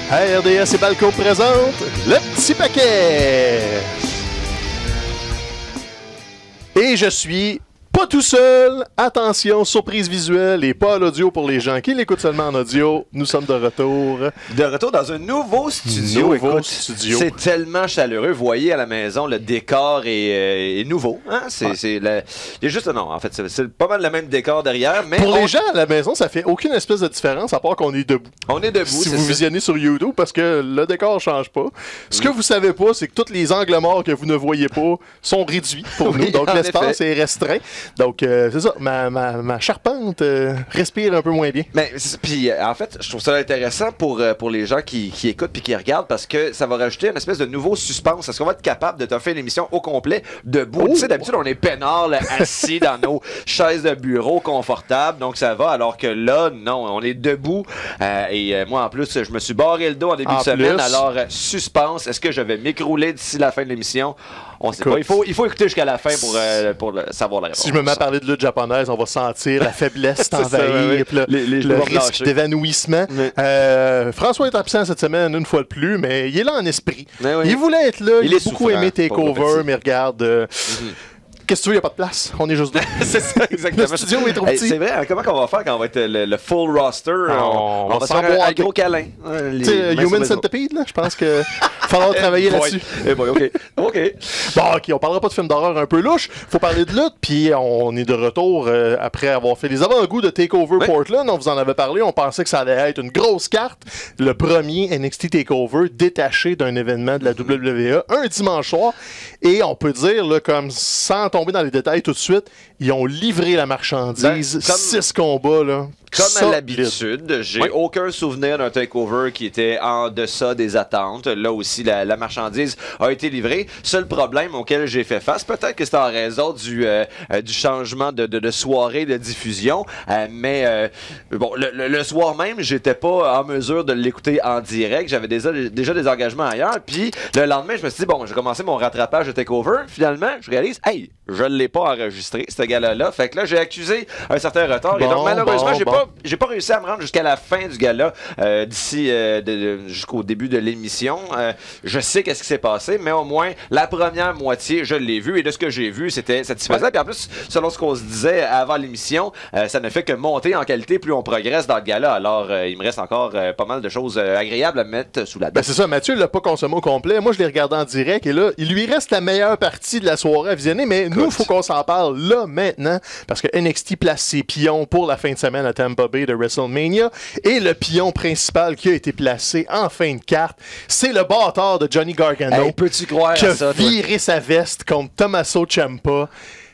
RDS et Balco présente le petit paquet. Et je suis pas tout seul. Attention, surprise visuelle et pas à l'audio pour les gens qui l'écoutent seulement en audio. Nous sommes de retour. De retour dans un nouveau studio. Nouveau studio. C'est tellement chaleureux. Vous voyez à la maison, le décor est nouveau. Hein? Il y a juste non, en fait, c'est pas mal le même décor derrière. Mais pour les gens à la maison, ça fait aucune espèce de différence à part qu'on est debout. On est debout. Si vous visionnez sur YouTube, parce que le décor change pas. Ce que vous savez pas, c'est que tous les angles morts que vous ne voyez pas sont réduits pour nous. Donc l'espace est restreint. Donc, c'est ça, ma charpente respire un peu moins bien. Mais puis en fait, je trouve ça intéressant pour les gens qui écoutent puis qui regardent parce que ça va rajouter une espèce de nouveau suspense. Est-ce qu'on va être capable de te faire l'émission au complet debout? Tu sais, d'habitude, on est peinard, là, assis dans nos chaises de bureau confortables, donc ça va, alors que là, non, on est debout. Et moi, en plus, je me suis barré le dos en début de semaine, alors suspense. Est-ce que je vais m'écrouler d'ici la fin de l'émission? On sait pas. Il faut écouter jusqu'à la fin pour savoir la réponse. Si je me mets à parler de lutte japonaise, on va sentir la faiblesse t'envahir, le risque d'évanouissement. François est absent cette semaine une fois de plus, mais il est là en esprit. Il voulait être là, il a beaucoup aimé TakeOver, mais regarde... Qu'est-ce que tu veux, il n'y a pas de place. On est juste deux. C'est ça, exactement. Le studio est trop petit. C'est vrai, hein, comment on va faire quand on va être le full roster? On va se faire un gros câlin. Tu sais, Human Centipede, là, je pense qu'il va falloir travailler là-dessus. OK. Bon, OK, on parlera pas de film d'horreur un peu louche. Faut parler de lutte, puis on est de retour après avoir fait les avant-goûts de TakeOver Portland. On vous en avait parlé, on pensait que ça allait être une grosse carte. Le premier NXT TakeOver détaché d'un événement de la WWE, un dimanche soir. Et on peut dire, là, comme sans tomber dans les détails tout de suite, ils ont livré la marchandise. 6 combats, là. Comme à l'habitude, j'ai aucun souvenir d'un takeover qui était en deçà des attentes. Là aussi, la marchandise a été livrée. Seul problème auquel j'ai fait face, peut-être que c'est en raison du changement de soirée de diffusion, mais bon, le soir même, j'étais pas en mesure de l'écouter en direct. J'avais déjà des engagements ailleurs. Puis le lendemain, je me suis dit, bon, j'ai commencé mon rattrapage de takeover. Finalement, je réalise, hey, je l'ai pas enregistré, ce gala-là. Fait que là, j'ai accusé un certain retard. Et donc, malheureusement, j'ai pas réussi à me rendre jusqu'à la fin du gala, d'ici jusqu'au début de l'émission. Je sais qu'est-ce qui s'est passé, mais au moins, la première moitié, je l'ai vu. Et de ce que j'ai vu, c'était satisfaisant. Puis en plus, selon ce qu'on se disait avant l'émission, ça ne fait que monter en qualité plus on progresse dans le gala. Alors, il me reste encore pas mal de choses agréables à mettre sous la dent. C'est ça, Mathieu l'a pas consommé au complet. Moi, je l'ai regardé en direct et là, il lui reste la meilleure partie de la soirée à visionner, mais nous, il faut qu'on s'en parle là, maintenant, parce que NXT place ses pions pour la fin de semaine à Tampa Bay de WrestleMania, et le pion principal qui a été placé en fin de carte, c'est le bâtard de Johnny Gargano, peux-tu croire qui à ça, a viré sa veste contre Tommaso Ciampa.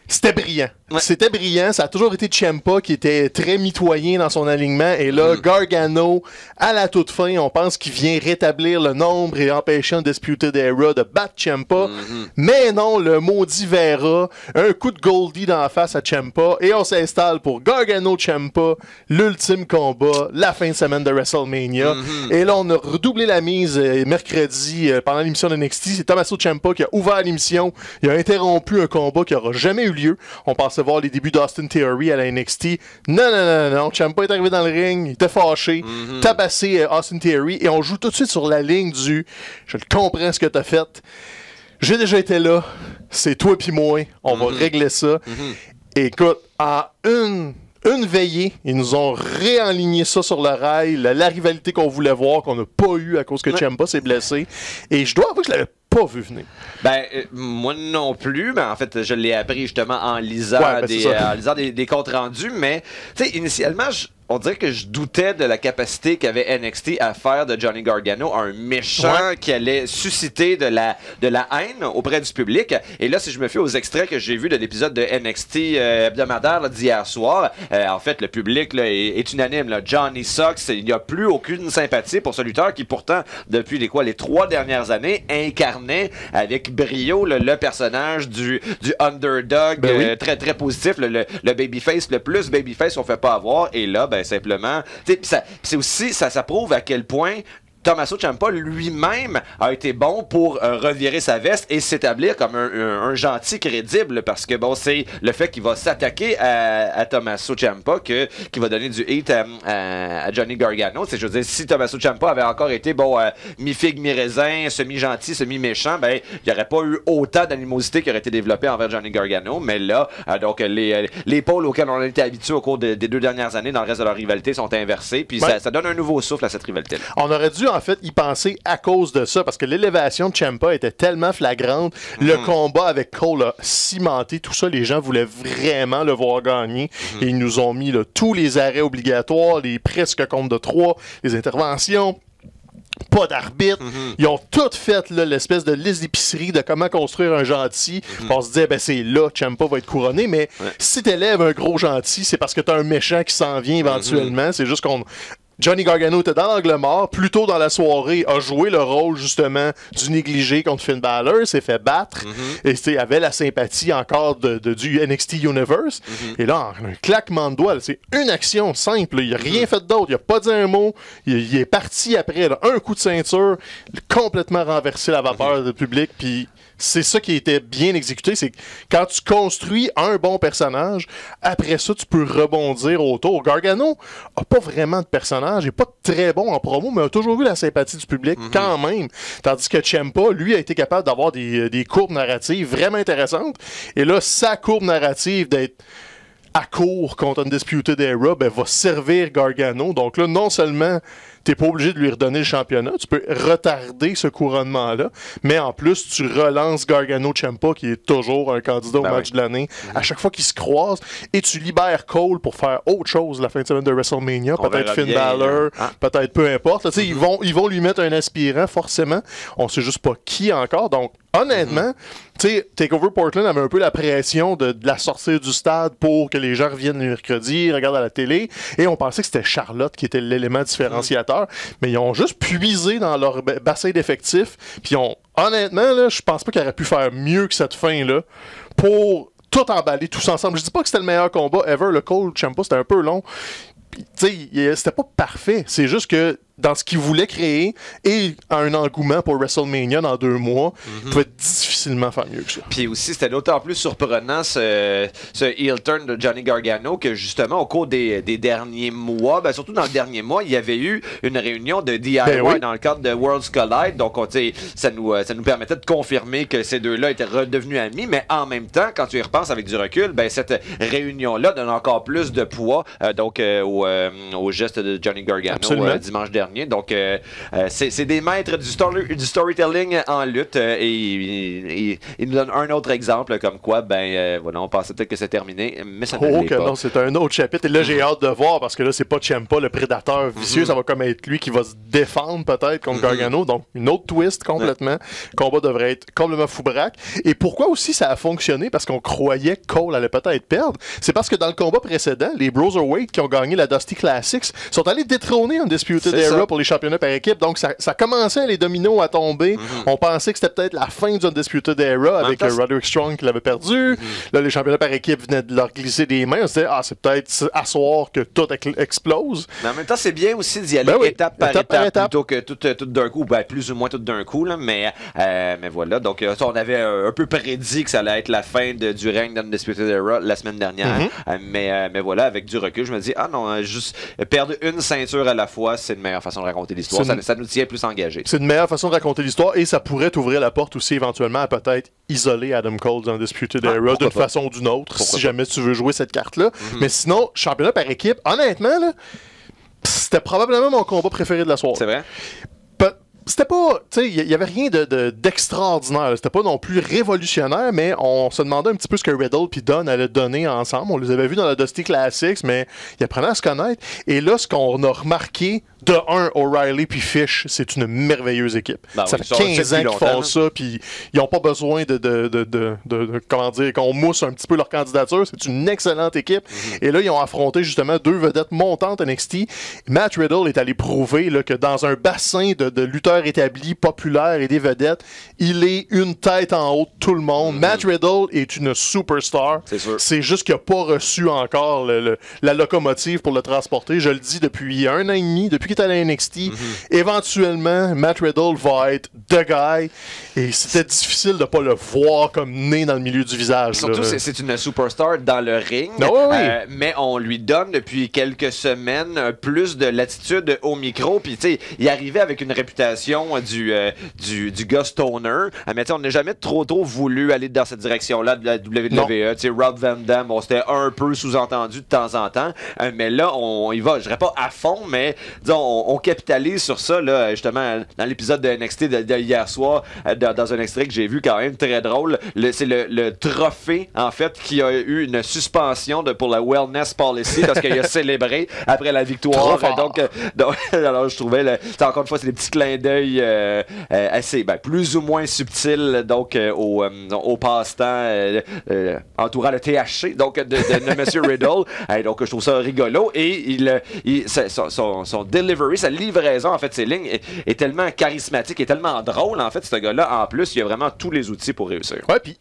C'était brillant. C'était brillant. Ça a toujours été Ciampa qui était très mitoyen dans son alignement. Et là, Gargano, à la toute fin, on pense qu'il vient rétablir le nombre et empêcher Undisputed Era de battre Ciampa. Mais non, le maudit Vera, un coup de Goldie dans la face à Ciampa. Et on s'installe pour Gargano-Ciampa, l'ultime combat, la fin de semaine de WrestleMania. Et là, on a redoublé la mise mercredi pendant l'émission de NXT. C'est Tommaso Ciampa qui a ouvert l'émission. Il a interrompu un combat qui n'aura jamais eu lieu. On pensait voir les débuts d'Austin Theory à la NXT. Non. Ciampa est arrivé dans le ring, il était fâché, tabassé Austin Theory, et on joue tout de suite sur la ligne du « Je comprends ce que t'as fait. J'ai déjà été là. C'est toi pis moi. On va régler ça. » Écoute, en une veillée, ils nous ont réaligné ça sur le rail, la rivalité qu'on voulait voir, qu'on n'a pas eu à cause que Ciampa s'est blessé. Et je dois avouer que je l'avais pas vu venir. Moi non plus, mais en fait, je l'ai appris justement en lisant des comptes rendus, mais tu sais, initialement, on dirait que je doutais de la capacité qu'avait NXT à faire de Johnny Gargano un méchant qui allait susciter de la haine auprès du public. Et là, si je me fie aux extraits que j'ai vus de l'épisode de NXT hebdomadaire d'hier soir, en fait, le public là, est unanime. Là. Johnny sucks. Il n'y a plus aucune sympathie pour ce lutteur qui, pourtant, depuis les 3 dernières années, incarnait avec brio le personnage du underdog très, très positif, le babyface, le plus babyface qu'on fait pas avoir. Et là, simplement, c'est aussi, ça prouve à quel point Tommaso Ciampa lui-même a été bon pour revirer sa veste et s'établir comme un gentil crédible, parce que bon, c'est le fait qu'il va s'attaquer à Tommaso Ciampa qui va donner du hate à Johnny Gargano. Je veux dire, si Tommaso Ciampa avait encore été bon mi-figue, mi-raisin, semi-gentil, semi-méchant, ben il n'y aurait pas eu autant d'animosité qui aurait été développée envers Johnny Gargano. Mais là, donc les pôles auxquels on a été habitués au cours des 2 dernières années dans le reste de leur rivalité sont inversés, puis ça donne un nouveau souffle à cette rivalité. On aurait dû en fait y penser à cause de ça, parce que l'élévation de Ciampa était tellement flagrante. Le combat avec Cole a cimenté tout ça. Les gens voulaient vraiment le voir gagner. Et ils nous ont mis là, tous les arrêts obligatoires, les presque comptes de 3, les interventions. Pas d'arbitre. Ils ont tout fait l'espèce de liste d'épicerie de comment construire un gentil. On se disait, ben c'est là, Ciampa va être couronné. Mais si t'élèves un gros gentil, c'est parce que t'as un méchant qui s'en vient éventuellement. C'est juste qu'on... Johnny Gargano était dans l'angle mort, plus tôt dans la soirée, a joué le rôle justement du négligé contre Finn Balor, s'est fait battre, et avait la sympathie encore du NXT Universe. Et là, un claquement de doigts, c'est une action simple, il n'a rien fait d'autre, il n'a pas dit un mot, il est parti après, là, un coup de ceinture, complètement renversé la vapeur du public, puis c'est ça qui était bien exécuté, c'est que quand tu construis un bon personnage, après ça, tu peux rebondir autour. Gargano a pas vraiment de personnage, il n'est pas très bon en promo, mais a toujours eu la sympathie du public quand même. Tandis que Ciampa, lui, a été capable d'avoir des courbes narratives vraiment intéressantes. Et là, sa courbe narrative d'être à court contre Undisputed Era, ben, va servir Gargano. Donc là, non seulement t'es pas obligé de lui redonner le championnat, tu peux retarder ce couronnement-là, mais en plus, tu relances Gargano-Ciampa, qui est toujours un candidat au match de l'année, à chaque fois qu'ils se croisent, et tu libères Cole pour faire autre chose la fin de semaine de WrestleMania, peut-être Finn Balor, peut-être peu importe. Là, ils vont lui mettre un aspirant, forcément. On sait juste pas qui encore, donc honnêtement, tu sais, TakeOver Portland avait un peu la pression de la sortie du stade pour que les gens reviennent le mercredi, regardent à la télé, et on pensait que c'était Charlotte qui était l'élément différenciateur, mais ils ont juste puisé dans leur bassin d'effectifs, puis honnêtement, là, je pense pas qu'ils auraient pu faire mieux que cette fin-là pour tout emballer tous ensemble. Je dis pas que c'était le meilleur combat ever, le Cole Ciampa, c'était un peu long. Tu sais, c'était pas parfait, c'est juste que dans ce qu'il voulait créer et un engouement pour WrestleMania dans 2 mois, il pouvait difficilement faire mieux que ça. Puis aussi, c'était d'autant plus surprenant ce heel turn de Johnny Gargano que justement, au cours des derniers mois, ben, surtout dans le dernier mois, il y avait eu une réunion de DIY dans le cadre de Worlds Collide. Donc, ça nous permettait de confirmer que ces deux-là étaient redevenus amis. Mais en même temps, quand tu y repenses avec du recul, ben, cette réunion-là donne encore plus de poids au geste de Johnny Gargano dimanche dernier. Donc, c'est des maîtres du storytelling en lutte et il nous donne un autre exemple comme quoi, voilà, on pensait peut-être que c'est terminé, mais ça ne l'est pas. Non, c'est un autre chapitre. Et là, j'ai hâte de voir parce que là, c'est pas Ciampa, le prédateur vicieux, ça va comme être lui qui va se défendre peut-être contre Gargano. Donc, une autre twist complètement. Le combat devrait être complètement foubraque. Et pourquoi aussi ça a fonctionné? Parce qu'on croyait que Cole allait peut-être perdre. C'est parce que dans le combat précédent, les Broserweight qui ont gagné la Dusty Classics sont allés détrôner Undisputed Era pour les championnats par équipe. Donc, ça commençait les dominos à tomber. On pensait que c'était peut-être la fin du Undisputed Era avec Roderick Strong qui l'avait perdu. Là, les championnats par équipe venaient de leur glisser des mains. On se disait, c'est peut-être à soir que tout explose. Mais en même temps, c'est bien aussi d'y aller étape par étape plutôt que tout d'un coup, plus ou moins tout d'un coup. Là, mais voilà. Donc, on avait un peu prédit que ça allait être la fin du règne d'Undisputed Era la semaine dernière. Mais voilà, avec du recul, je me dis, juste perdre une ceinture à la fois, c'est une meilleure façon de raconter l'histoire. Ça nous tient plus engagés. C'est une meilleure façon de raconter l'histoire et ça pourrait t'ouvrir la porte aussi éventuellement à peut-être isoler Adam Cole dans Undisputed Era d'une façon ou d'une autre si jamais tu veux jouer cette carte-là. Mais sinon, championnat par équipe, honnêtement, là, c'était probablement mon combat préféré de la soirée. C'est vrai? C'était pas, tu sais, il y avait rien d'extraordinaire. C'était pas non plus révolutionnaire, mais on se demandait un petit peu ce que Riddle puis Dunn allaient donner ensemble. On les avait vus dans la Dusty Classics, mais ils apprenaient à se connaître. Et là, ce qu'on a remarqué, de O'Reilly puis Fish, c'est une merveilleuse équipe. Ça fait 15 ans qu'ils font ça, puis ils n'ont pas besoin comment dire, qu'on mousse un petit peu leur candidature. C'est une excellente équipe. Et là, ils ont affronté justement 2 vedettes montantes NXT. Matt Riddle est allé prouver là, que dans un bassin de lutteurs lutteur établi, populaire et des vedettes. Il est une tête en haut de tout le monde. Matt Riddle est une superstar. C'est sûr. C'est juste qu'il n'a pas reçu encore la locomotive pour le transporter. Je le dis depuis 1 an et demi, depuis qu'il est à la NXT. Éventuellement, Matt Riddle va être the guy. Et c'était difficile de ne pas le voir comme né dans le milieu du visage. Surtout, là. c'est une superstar dans le ring. Mais on lui donne depuis quelques semaines plus de latitude au micro. Puis, tu sais, il arrivait avec une réputation du gars stoner. Mais on n'a jamais trop voulu aller dans cette direction-là de la WWE. Tu sais, Rob Van Dam, bon, c'était un peu sous-entendu de temps en temps. Mais là, on y va, je dirais pas à fond, mais disons, on capitalise sur ça, là, justement, dans l'épisode de NXT de hier soir, dans un extrait que j'ai vu quand même très drôle. C'est le trophée, en fait, qui a eu une suspension pour la Wellness Policy parce qu'il a célébré après la victoire. Donc, alors, je trouvais, encore une fois, c'est des petits clins d'œil assez, plus ou moins subtils, donc, au passe-temps entourant le THC, donc, de M. Riddle. Donc, je trouve ça rigolo. Et son delivery, sa livraison, en fait, ses lignes est tellement charismatique et tellement drôle, en fait, ce gars-là. En plus, il a vraiment tous les outils pour réussir. Ouais, puis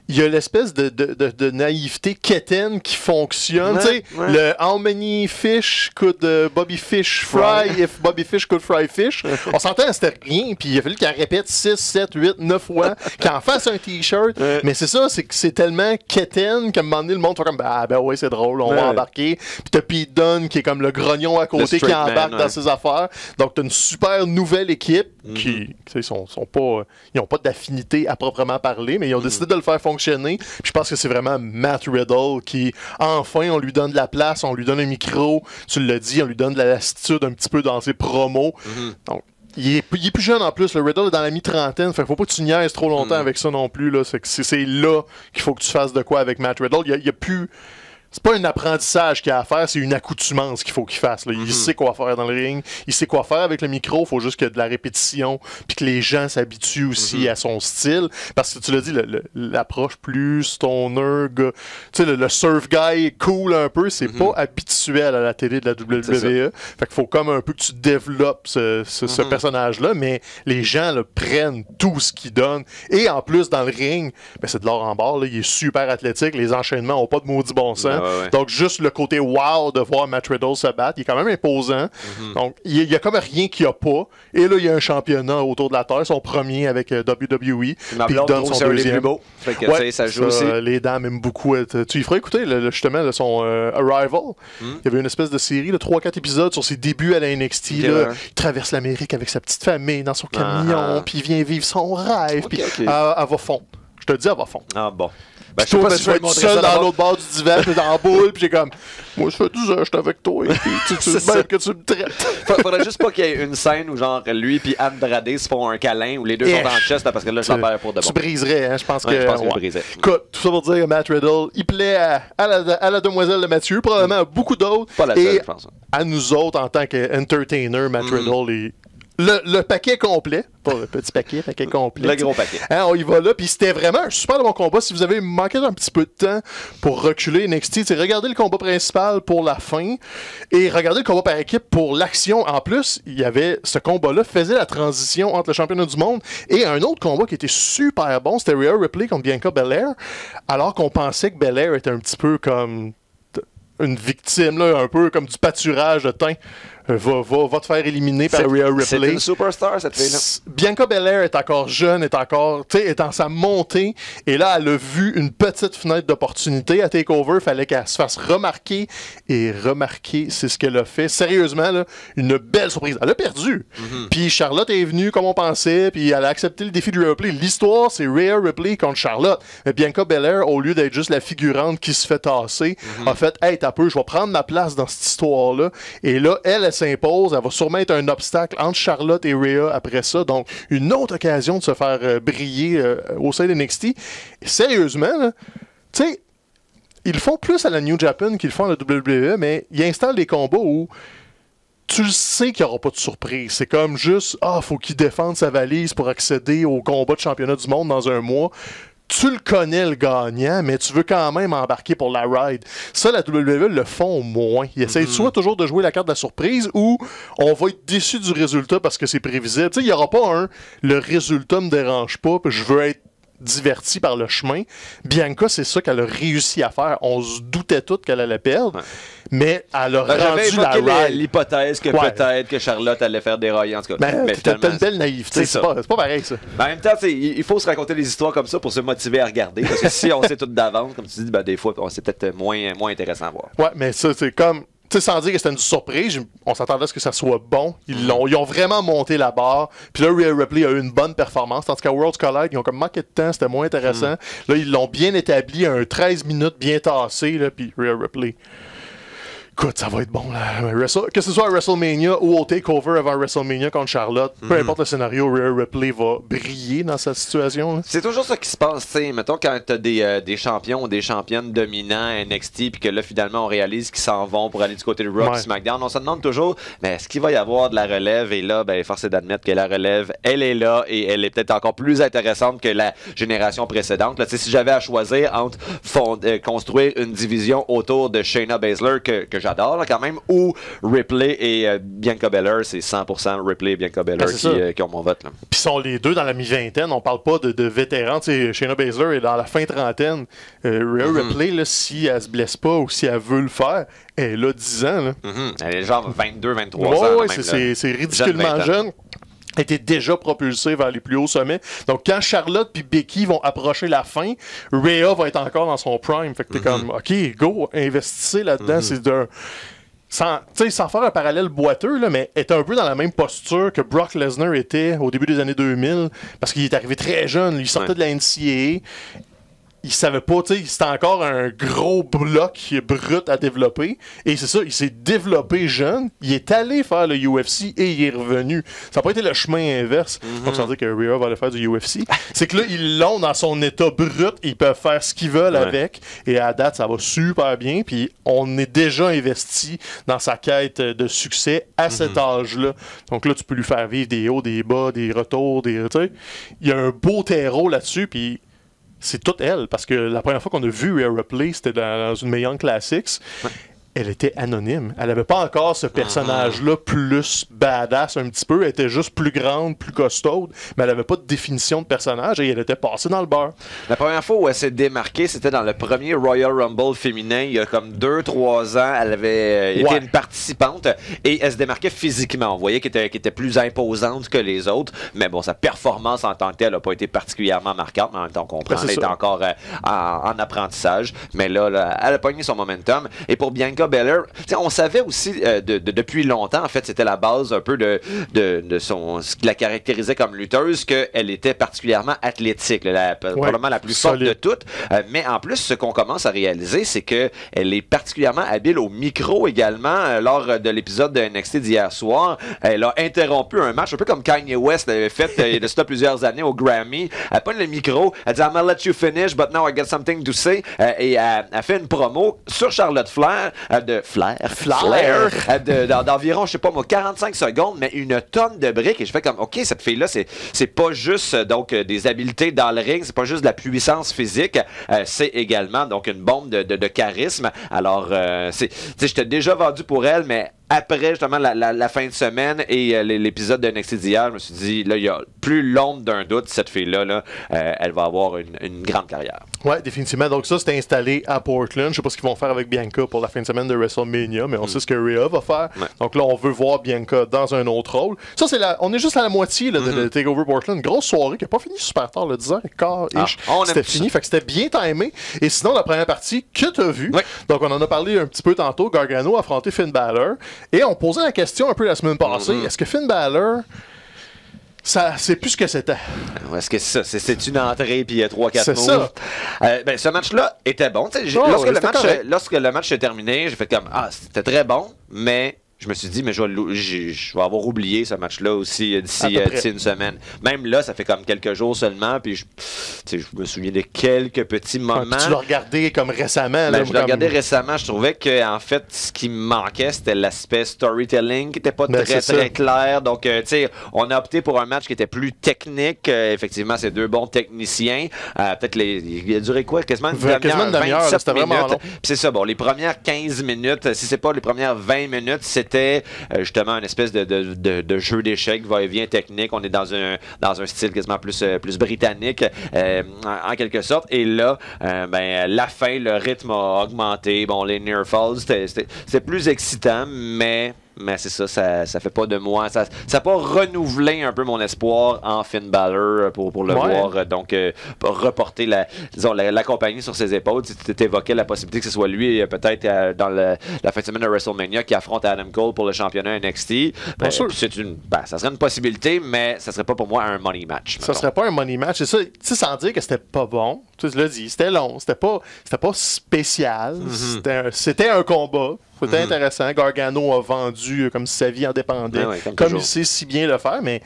il y a l'espèce de naïveté quétaine qui fonctionne. Tu sais, le How many fish could Bobby Fish fry if Bobby Fish could fry fish? On s'entend, c'était rien, puis il a fallu qu'elle répète 6, 7, 8, 9 fois, qu'elle en fasse un t-shirt. Mais c'est ça, c'est que c'est tellement quétaine qu'à un moment donné, le monde fait comme, ben ouais, c'est drôle, on va embarquer. Puis t'as Pete Dunne qui est comme le grognon à côté qui embarque dans ses affaires. Donc t'as une super nouvelle équipe qui, tu sais, ils n'ont pas d'affinité à proprement parler, mais ils ont décidé de le faire fonctionner. Puis je pense que c'est vraiment Matt Riddle qui, enfin, on lui donne de la place, on lui donne un micro, tu l'as dit, on lui donne de la lassitude un petit peu dans ses promos. Donc, il est plus jeune en plus, le Riddle est dans la mi-trentaine, fait qu'il faut pas que tu niaises trop longtemps avec ça non plus. Là. C'est là qu'il faut que tu fasses de quoi avec Matt Riddle. Il y a plus... C'est pas un apprentissage qu'il a à faire, c'est une accoutumance qu'il faut qu'il fasse. Là. Il sait quoi faire dans le ring, il sait quoi faire avec le micro, il faut juste qu'il y ait de la répétition, puis que les gens s'habituent aussi à son style. Parce que tu l'as dit, l'approche plus stoner, tu sais, le surf guy cool un peu, c'est pas habituel à la télé de la WWE. Fait qu'il faut comme un peu que tu développes ce personnage-là, mais les gens là, prennent tout ce qu'il donne. Et en plus, dans le ring, ben, c'est de l'or en barre, là, il est super athlétique, les enchaînements ont pas de maudit bon sens. Donc, juste le côté wow de voir Matt Riddle se battre, il est quand même imposant. Donc, il y a comme rien qu'il n'y a pas. Et là, il y a un championnat autour de la Terre, son premier avec WWE. Puis il donne son deuxième. Fait que, ça joue aussi. Les dames aiment beaucoup. Tu y ferais écouter justement son Arrival. Il y avait une espèce de série de 3-4 épisodes sur ses débuts à la NXT. Là. Il traverse l'Amérique avec sa petite famille dans son camion, puis il vient vivre son rêve. Puis elle va fondre. Je te le dis, elle va fondre. Ah bon. Ben, je sais pas si je vais être seul dans l'autre bord du divan, puis dans la boule, puis j'ai comme, moi, je fais 12 heures, je suis avec toi, et puis tu même que tu me traites. Faudrait juste pas qu'il y ait une scène où, genre, lui puis Andrade se font un câlin, où les deux sont dans le chest, parce que là, je t'en perds pour de bon. Tu briserais, hein, je pense que. Je pense que je briserais. Écoute, tout ça pour dire que Matt Riddle, il plaît à la demoiselle de Mathieu, probablement à beaucoup d'autres. Pas la seule, je pense. À nous autres, en tant qu'entertainer, Matt Riddle est. Le paquet complet, pas le petit paquet complet. Le gros paquet. Hein, on y va là, puis c'était vraiment un super bon combat. Si vous avez manqué un petit peu de temps pour reculer NXT, regardez le combat principal pour la fin et regardez le combat par équipe pour l'action. En plus, il y avait ce combat-là faisait la transition entre le championnat du monde et un autre combat qui était super bon, c'était Rhea Ripley contre Bianca Belair, alors qu'on pensait que Belair était un petit peu comme une victime, là, un peu comme du pâturage de teint. Va te faire éliminer par Rhea Ripley. C'est une superstar, cette fille-là. Bianca Belair est encore jeune, est en sa montée, et là, elle a vu une petite fenêtre d'opportunité à TakeOver. Il fallait qu'elle se fasse remarquer, et remarquer, c'est ce qu'elle a fait. Sérieusement, là, une belle surprise. Elle a perdu. Puis Charlotte est venue comme on pensait, puis elle a accepté le défi de Rhea Ripley. L'histoire, c'est Rhea Ripley contre Charlotte. Mais Bianca Belair, au lieu d'être juste la figurante qui se fait tasser, a fait « Hey, t'as peu, je vais prendre ma place dans cette histoire-là. » Et là, elle s'impose, elle va sûrement être un obstacle entre Charlotte et Rhea après ça, donc une autre occasion de se faire briller au sein de NXT. Et sérieusement, là, tu sais, ils le font plus à la New Japan qu'ils le font à la WWE, mais ils installent des combats où tu le sais qu'il n'y aura pas de surprise. C'est comme juste, faut qu'il défende sa valise pour accéder au combat de championnat du monde dans un mois. tu le connais, le gagnant, mais tu veux quand même embarquer pour la ride. Ça, la WWE le font moins. Ils essayent soit toujours de jouer la carte de la surprise ou on va être déçu du résultat parce que c'est prévisible. Tu sais, il n'y aura pas le résultat me dérange pas, puis je veux être diverti par le chemin. Bianca, c'est ça qu'elle a réussi à faire. On se doutait toutes qu'elle allait perdre, mais elle a rendu la ride. L'hypothèse que peut-être que Charlotte allait faire dérailler, en tout cas. Mais t'as une belle naïveté, c'est pas pareil, ça. En même temps, il faut se raconter des histoires comme ça pour se motiver à regarder, parce que si on sait tout d'avance, comme tu dis, des fois, c'est peut-être moins intéressant à voir. Ouais, mais ça, c'est comme... Tu sais, sans dire que c'était une surprise, on s'attendait à ce que ça soit bon. Ils ont vraiment monté la barre. Puis là, Rhea Ripley a eu une bonne performance. Tandis qu'à Worlds Collide, ils ont comme manqué de temps, c'était moins intéressant. Là, ils l'ont bien établi, un 13 minutes bien tassé, là, puis Rhea Ripley. Écoute, ça va être bon, là. Que ce soit à WrestleMania ou au TakeOver avant WrestleMania contre Charlotte, peu importe le scénario, Rhea Ripley va briller dans cette situation. C'est toujours ça qui se passe, tu sais. Mettons, quand t'as des champions ou des championnes dominants à NXT, puis que là, finalement, on réalise qu'ils s'en vont pour aller du côté de Raw SmackDown, on se demande toujours, mais est-ce qu'il va y avoir de la relève? Et là, force est d'admettre que la relève, elle est là, et elle est peut-être encore plus intéressante que la génération précédente. Là, si j'avais à choisir entre construire une division autour de Shayna Baszler, que j'adore là, quand même, ou Ripley et Bianca Belair, c'est 100% Ripley et Bianca Belair qui ont mon vote. Puis sont les deux dans la mi-vingtaine, on parle pas de vétérans. T'sais, Shayna Baszler est dans la fin trentaine. Rhea Ripley, là, si elle se blesse pas ou si elle veut le faire, elle a 10 ans. Là. Elle est genre 22, 23 ans. Oui, c'est ridiculement jeune. Elle était déjà propulsée vers les plus hauts sommets. Donc, quand Charlotte puis Becky vont approcher la fin, Rhea va être encore dans son prime. Fait que t'es comme, OK, go, investissez là-dedans. C'est sans faire un parallèle boiteux, là, mais est un peu dans la même posture que Brock Lesnar était au début des années 2000, parce qu'il est arrivé très jeune. Il sortait de la NCAA. Il savait pas, tu sais, c'était encore un gros bloc brut à développer. Et c'est ça, il s'est développé jeune, il est allé faire le UFC et il est revenu. Ça n'a pas été le chemin inverse. Donc, sans dire que Rhea va aller faire du UFC. C'est que là, ils l'ont dans son état brut, ils peuvent faire ce qu'ils veulent avec. Et à date, ça va super bien. Puis, on est déjà investi dans sa quête de succès à cet âge-là. Donc là, tu peux lui faire vivre des hauts, des bas, des retours, tu sais. Il y a un beau terreau là-dessus, puis c'est toute elle, parce que la première fois qu'on a vu Rhea Ripley, c'était dans une Mae Young Classics. Elle était anonyme. Elle n'avait pas encore ce personnage-là plus badass un petit peu. Elle était juste plus grande, plus costaude, mais elle n'avait pas de définition de personnage et elle était passée dans le beurre. La première fois où elle s'est démarquée, c'était dans le premier Royal Rumble féminin, il y a comme 2-3 ans. Elle avait été une participante et elle se démarquait physiquement. On voyait qu'elle était plus imposante que les autres, mais bon, sa performance en tant que telle n'a pas été particulièrement marquante, mais en même temps, on comprend, elle était encore en apprentissage, mais là, elle a pogné son momentum. Et pour Bianca Belair, on savait aussi depuis longtemps, en fait, c'était la base un peu de ce qui la caractérisait comme lutteuse, qu'elle était particulièrement athlétique, probablement la plus forte de toutes. Mais en plus, ce qu'on commence à réaliser, c'est qu'elle est particulièrement habile au micro également. Lors de l'épisode de NXT d'hier soir, elle a interrompu un match, un peu comme Kanye West l'avait fait il y a de cela plusieurs années au Grammy. Elle pogne le micro, elle dit « I'm gonna let you finish, but now I got something to say ». Et elle fait une promo sur Charlotte Flair, d'environ, je sais pas moi, 45 secondes, mais une tonne de briques. Et je fais comme, OK, cette fille-là, c'est pas juste donc des habiletés dans le ring, c'est pas juste de la puissance physique, c'est également donc une bombe de charisme. Alors, j'étais déjà vendu pour elle, mais après justement la fin de semaine et l'épisode de NXT d'hier, je me suis dit, là, il y a plus l'ombre d'un doute, cette fille-là, elle va avoir une grande carrière. Ouais, définitivement. Donc ça, c'était installé à Portland. Je sais pas ce qu'ils vont faire avec Bianca pour la fin de semaine de WrestleMania, mais on sait ce que Rhea va faire. Donc là, on veut voir Bianca dans un autre rôle. Ça, on est juste à la moitié là, de TakeOver Portland. Grosse soirée qui n'a pas fini super tard, le 10h15-ish. C'était fini, fait que c'était bien timé. Et sinon, la première partie que tu as vue, donc on en a parlé un petit peu tantôt, Gargano a affronté Finn Balor. Et on posait la question un peu la semaine passée, est-ce que Finn Balor, c'est plus ce que c'était? Est-ce que c'est une entrée puis il y a 3-4 moves? C'est ça. Ce match-là était bon. Lorsque le match s'est terminé, j'ai fait comme, c'était très bon, mais je me suis dit, mais je vais avoir oublié ce match-là aussi d'ici une semaine. Même là, ça fait comme quelques jours seulement, puis je me souviens de quelques petits moments. Tu l'as regardé comme récemment. Je l'ai regardé récemment, je trouvais que en fait, ce qui me manquait, c'était l'aspect storytelling qui n'était pas très clair. Donc, tu sais, on a opté pour un match qui était plus technique. Effectivement, c'est deux bons techniciens. Peut-être il a duré quoi? Quasiment une demi-heure, 27 minutes. Puis c'est ça, bon, les premières 15 minutes, si c'est pas les premières 20 minutes, c'était justement une espèce de jeu d'échecs, va-et-vient technique. On est dans un style quasiment plus britannique, en quelque sorte. Et là, la fin, le rythme a augmenté. Bon, les near falls, c'était plus excitant, mais c'est ça fait pas de moi. Ça n'a pas renouvelé un peu mon espoir en Finn Balor pour le voir. Donc, reporter la compagnie sur ses épaules. Tu évoquais la possibilité que ce soit lui, peut-être dans la fin de semaine de WrestleMania, qui affronte Adam Cole pour le championnat NXT. Ça serait une possibilité, mais ça serait pas pour moi un money match. Ça serait pas un money match. C'est ça, sans dire que c'était pas bon. Tu l'as dit, c'était long. C'était pas spécial. C'était un combat. C'était intéressant. Gargano a vendu comme si sa vie en dépendait, comme il sait si bien le faire, mais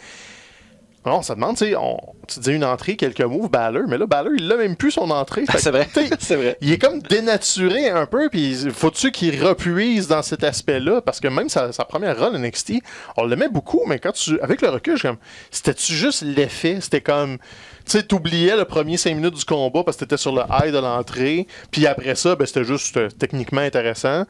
on se demande, tu disais une entrée, quelques moves, Balor, mais là, Balor, il l'a même plus son entrée. C'est vrai. C'est vrai. Il est comme dénaturé un peu, puis faut-tu qu'il repuise dans cet aspect-là, parce que même sa première run NXT, on l'aimait beaucoup, mais avec le recul, c'était-tu juste l'effet? C'était comme... Tu sais, t'oubliais le premier 5 minutes du combat parce que t'étais sur le high de l'entrée. Puis après ça, c'était juste techniquement intéressant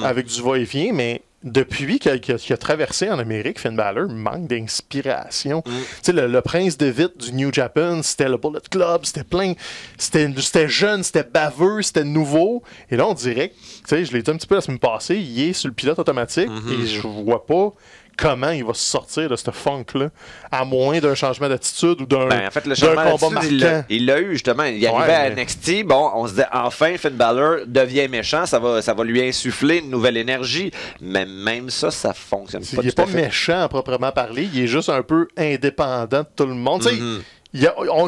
avec du va-et-vient. Mais depuis qu'il a traversé en Amérique, Finn Balor manque d'inspiration. Tu sais, le prince de vite du New Japan, c'était le Bullet Club, c'était plein. C'était jeune, c'était baveux, c'était nouveau. Et là, on dirait, tu sais, je l'ai dit un petit peu la semaine passée, il est sur le pilote automatique et je vois pas comment il va se sortir de ce funk-là, à moins d'un changement d'attitude ou d'un combat marquant. Il l'a eu, justement. Il arrivait à NXT, bon, on se dit, enfin, Finn Balor devient méchant, ça va lui insuffler une nouvelle énergie, mais même ça fonctionne pas. Il n'est pas méchant à proprement parler, il est juste un peu indépendant de tout le monde.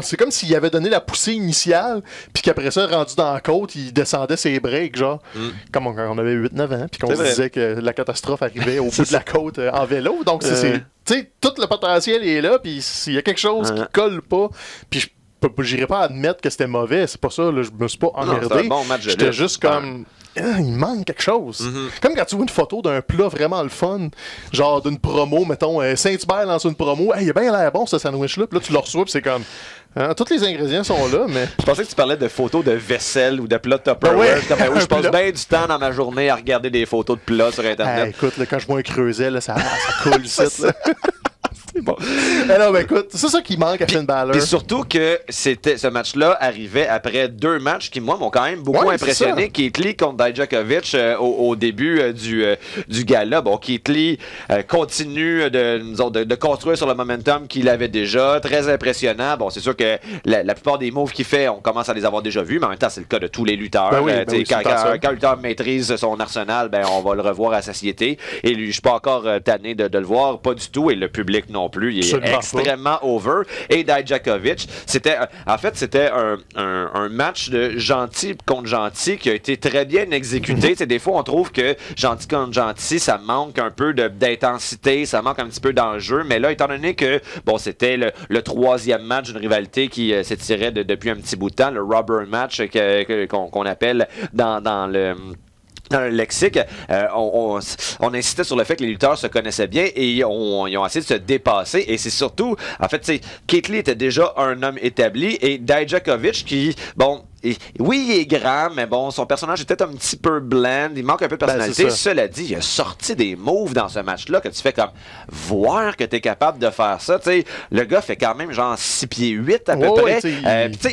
C'est comme s'il avait donné la poussée initiale, puis qu'après ça, rendu dans la côte, il descendait ses breaks, genre, comme on avait 8-9 ans, puis qu'on se disait que la catastrophe arrivait au bout de la côte en vélo. Donc, tu sais, tout le potentiel est là, puis s'il y a quelque chose qui colle pas, puis j'irais pas admettre que c'était mauvais, c'est pas ça, là, je me suis pas emmerdé. Bon j'étais juste comme... il manque quelque chose. Comme quand tu vois une photo d'un plat vraiment le fun, genre d'une promo, mettons, Saint-Hubert lance une promo, il a bien l'air bon ce sandwich-là, puis là tu le reçois, puis c'est comme... tous les ingrédients sont là, mais... Je pensais que tu parlais de photos de vaisselle ou de plats Tupperware. Je passe bien du temps dans ma journée à regarder des photos de plats sur Internet. Écoute, là, quand je vois un creuset, là, ça coule ici. Bon. Alors, écoute, c'est ça qui manque à Finn Balor. Et surtout que ce match-là arrivait après 2 matchs qui, moi, m'ont quand même beaucoup impressionné. Keith Lee contre Dijakovic au début du gala. Bon, Keith Lee continue de construire sur le momentum qu'il avait déjà. Très impressionnant. Bon, c'est sûr que la plupart des moves qu'il fait, on commence à les avoir déjà vus, mais en même temps, c'est le cas de tous les lutteurs. Quand un lutteur maîtrise son arsenal, on va le revoir à satiété. Et lui, je suis pas encore tanné de le voir, pas du tout. Et le public non plus. Il est extrêmement over. Et Dijakovic, c'était un match de gentil contre gentil qui a été très bien exécuté. Des fois, on trouve que gentil contre gentil, ça manque un peu d'intensité, ça manque un petit peu d'enjeu. Mais là, étant donné que c'était le 3e match d'une rivalité qui s'étirait depuis un petit bout de temps, le rubber match qu'on appelle dans le lexique, on insistait sur le fait que les lutteurs se connaissaient bien et ils ont essayé de se dépasser. Et c'est surtout, en fait, Keith Lee était déjà un homme établi et Dijakovic qui, oui, il est grand, mais bon, son personnage était un petit peu bland, il manque un peu de personnalité. Cela dit, il a sorti des moves dans ce match-là que tu fais comme voir que tu es capable de faire ça. T'sais, le gars fait quand même genre 6 pieds 8 à peu près.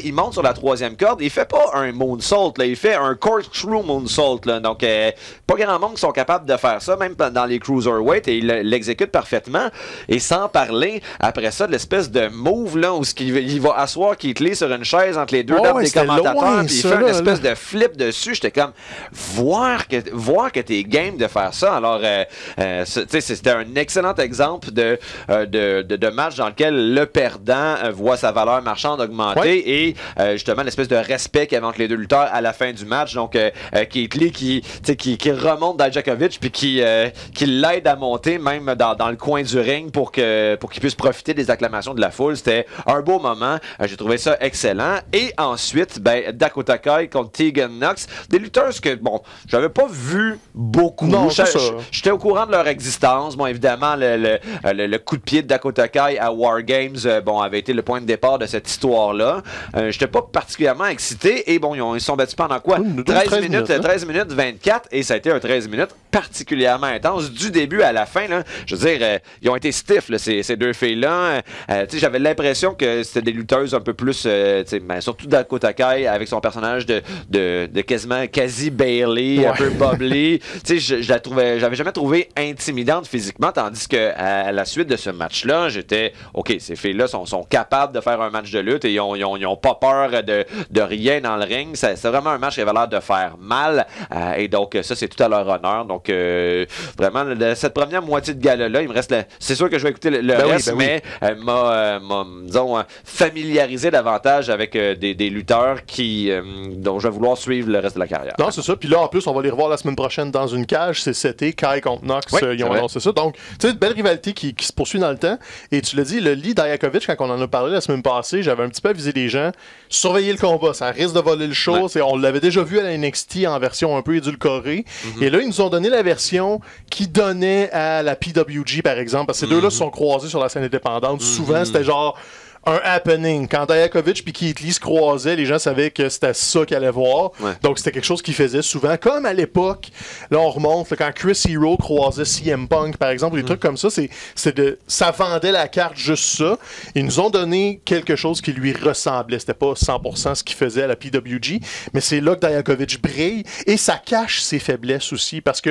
Il monte sur la 3e corde. Il fait pas un moonsault, là, il fait un corkscrew moonsault. Là, donc, pas grand monde qui sont capables de faire ça, même dans les cruiserweight, et il l'exécute parfaitement. Et sans parler, après ça, de l'espèce de move là, où il va asseoir Keith Lee sur une chaise entre les deux dames des commentateurs. commentateur, puis il fait une espèce de flip dessus. J'étais comme, voir que t'es game de faire ça. Alors, c'était un excellent exemple de match dans lequel le perdant voit sa valeur marchande augmenter et justement l'espèce de respect qu'il y avait entre les deux lutteurs à la fin du match. Donc, Keith Lee qui remonte Dijakovic puis qui l'aide à monter même dans le coin du ring pour qu'il puisse profiter des acclamations de la foule. C'était un beau moment. J'ai trouvé ça excellent. Et ensuite, Dakota Kai contre Tegan Nox. Des lutteuses que, bon, j'avais pas vu beaucoup. Non, j'étais au courant de leur existence. Bon, évidemment, le coup de pied de Dakota Kai à War Games, avait été le point de départ de cette histoire-là. J'étais pas particulièrement excité. Et bon, ils sont battus pendant quoi? 13 minutes 24. Et ça a été un 13 minutes particulièrement intense du début à la fin. Là. Je veux dire, ils ont été stiffs, là, ces deux filles-là. J'avais l'impression que c'était des lutteuses un peu plus, surtout Dakota Kai avec son personnage de quasiment quasi Bayley, un peu bubbly. J'avais jamais trouvé intimidante physiquement, tandis que à la suite de ce match-là, j'étais OK, ces filles-là sont capables de faire un match de lutte et ils ont pas peur de rien dans le ring. C'est vraiment un match qui avait l'air de faire mal. Et donc, ça, c'est tout à leur honneur. Donc, vraiment, cette première moitié de gala-là, il me reste. C'est sûr que je vais écouter le reste, mais m'a, disons, familiarisé davantage avec des lutteurs dont je vais vouloir suivre le reste de la carrière. Non, c'est ça. Puis là, en plus, on va les revoir la semaine prochaine dans une cage. C'est CT, Kai contre Nox. Ils ont annoncé ça. Donc, tu sais, une belle rivalité qui se poursuit dans le temps. Et tu l'as dit, le Lee Dijakovic, quand on en a parlé la semaine passée, j'avais un petit peu avisé les gens. Surveiller le combat, ça risque de voler le show. On l'avait déjà vu à la NXT en version un peu édulcorée. Et là, ils nous ont donné la version qui donnait à la PWG, par exemple. Parce que ces deux-là se sont croisés sur la scène indépendante. Souvent, c'était genre un happening. Quand Dijakovic puis Keith Lee se croisaient, les gens savaient que c'était ça qu'ils allaient voir. Donc, c'était quelque chose qu'ils faisaient souvent. Comme à l'époque, là, on remonte, là, quand Chris Hero croisait CM Punk, par exemple, des trucs comme ça, ça vendait la carte juste ça. Ils nous ont donné quelque chose qui lui ressemblait. C'était pas 100% ce qu'il faisait à la PWG, mais c'est là que Dijakovic brille et ça cache ses faiblesses aussi parce que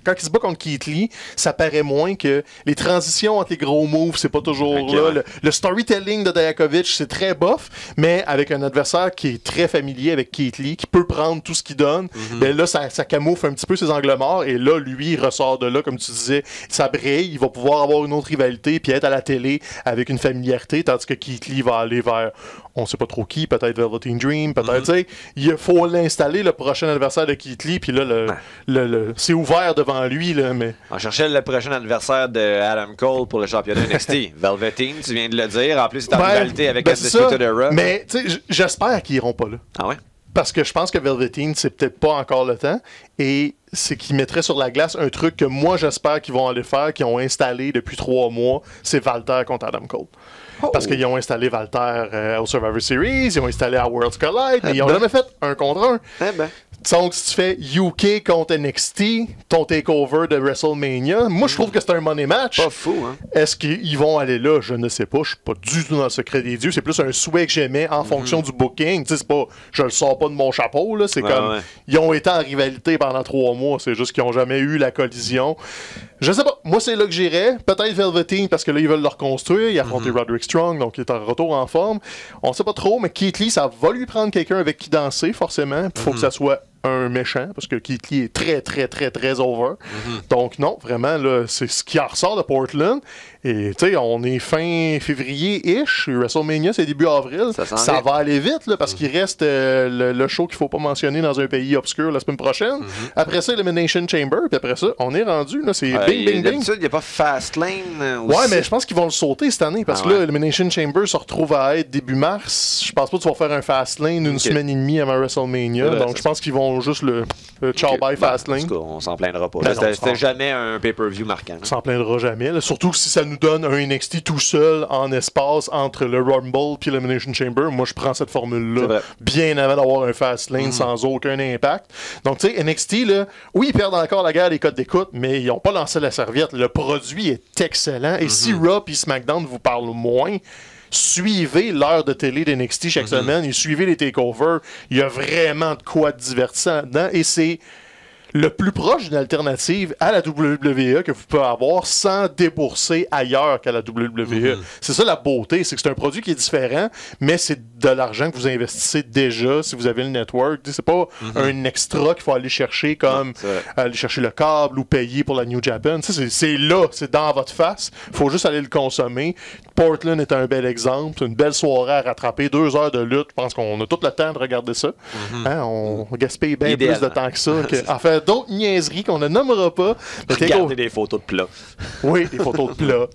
quand il se bat contre Keith Lee, ça paraît moins que les transitions entre les gros moves, c'est pas toujours là. Le storytelling de Dijakovic, c'est très bof, mais avec un adversaire qui est très familier avec Keith Lee, qui peut prendre tout ce qu'il donne, ben là, ça camoufle un petit peu ses angles morts, et là, lui, il ressort de là, comme tu disais, ça brille, il va pouvoir avoir une autre rivalité, puis être à la télé avec une familiarité, tandis que Keith Lee va aller vers, on sait pas trop qui, peut-être Velveteen Dream, peut-être, tu sais, il faut l'installer, le prochain adversaire de Keith Lee, puis là, c'est ouvert devant lui, là, mais... On cherchait le prochain adversaire de Adam Cole pour le championnat NXT. Velveteen, tu viens de le dire, en plus, c'est en rivalité avec Undisputed Era. Mais, tu sais, j'espère qu'ils iront pas là. Ah ouais? Parce que je pense que Velveteen, c'est peut-être pas encore le temps. Et c'est qu'ils mettraient sur la glace un truc que moi, j'espère qu'ils vont aller faire, qu'ils ont installé depuis 3 mois, c'est Walter contre Adam Cole. Parce qu'ils ont installé Walter au Survivor Series, ils ont installé à Worlds Collide, mais ils ont jamais fait un contre un. Donc, si tu fais UK contre NXT, ton takeover de WrestleMania, moi, je trouve que c'est un money match. Pas fou, hein? Est-ce qu'ils vont aller là? Je ne sais pas. Je suis pas du tout dans le secret des dieux. C'est plus un souhait que j'aimais en fonction du booking. Tu sais, c'est pas, je le sors pas de mon chapeau, là. C'est comme, ils ont été en rivalité pendant 3 mois. C'est juste qu'ils ont jamais eu la collision. Je sais pas. Moi, c'est là que j'irais. Peut-être Velveteen, parce que là, ils veulent le reconstruire. Il a affronté Roderick Strong, donc il est en retour en forme. On sait pas trop, mais Keith Lee, ça va lui prendre quelqu'un avec qui danser, forcément. Il faut que ça soit un méchant, parce que Keith Lee est très, très, très, très over. Donc, non, vraiment, là, c'est ce qui en ressort de Portland. Et, tu sais, on est fin février-ish. WrestleMania, c'est début avril. Ça va aller vite, là, parce qu'il reste le show qu'il faut pas mentionner dans un pays obscur la semaine prochaine. Après ça, Elimination Chamber. Puis après ça, on est rendu, là, c'est bing, bing, bing. D'habitude, il n'y a pas Fastlane aussi. Ouais, mais je pense qu'ils vont le sauter cette année, parce que là, Elimination Chamber se retrouve à être début mars. Je pense pas que tu vas faire un Fastlane une semaine et demie avant WrestleMania. Donc, je pense qu'ils vont juste le ciao bye Fastlane. En tout cas, on s'en plaindra pas. Ben C'était jamais un pay-per-view marquant. On s'en plaindra jamais. Là. Surtout si ça nous donne un NXT tout seul en espace entre le Rumble et l'Elimination Chamber. Moi, je prends cette formule-là bien avant d'avoir un Fastlane sans aucun impact. Donc, tu sais, NXT, là, oui, ils perdent encore la guerre des codes d'écoute, mais ils n'ont pas lancé la serviette. Le produit est excellent. Et si Raw et SmackDown vous parlent moins, suivez l'heure de télé d'NXT chaque semaine et suivez les takeovers. Il y a vraiment de quoi de divertissant dedans. Et c'est le plus proche d'une alternative à la WWE que vous pouvez avoir sans débourser ailleurs qu'à la WWE. C'est ça la beauté, c'est que c'est un produit qui est différent, mais c'est de l'argent que vous investissez déjà si vous avez le network. C'est pas un extra qu'il faut aller chercher comme aller chercher le câble ou payer pour la New Japan. C'est là, c'est dans votre face. Il faut juste aller le consommer. Portland est un bel exemple. C'est une belle soirée à rattraper. 2 heures de lutte. Je pense qu'on a tout le temps de regarder ça. Hein, on gaspille bien plus de temps que ça. Enfin, d'autres niaiseries qu'on ne nommera pas. Regardez des photos de plats. Oui, des photos de plats.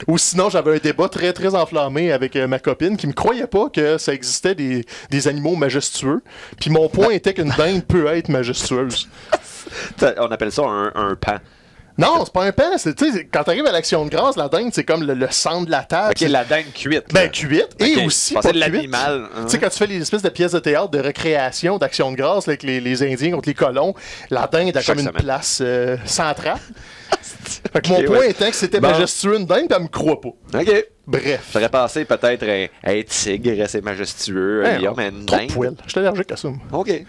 Ou sinon, j'avais un débat très, très enflammé avec ma copine qui me croyait pas que ça existait des animaux majestueux. Puis mon point était qu'une dinde peut être majestueuse. On appelle ça un pan. Non, c'est pas un pan. Quand t'arrives à l'Action de grâce, la dinde, c'est comme le centre de la table. OK, la dinde cuite. Ben, cuite. Et aussi, pas de cuite. l'animal. Tu sais, quand tu fais les espèces de pièces de théâtre de récréation, d'Action de grâce, avec les Indiens contre les colons, la dinde a comme une place centrale. Fait que mon point était que c'était majestueux une dinde, puis elle me croit pas. OK. Bref. J'aurais pensé peut-être un tigre, c'est majestueux, un lion, mais une dinde. Je suis allergique à ça. OK.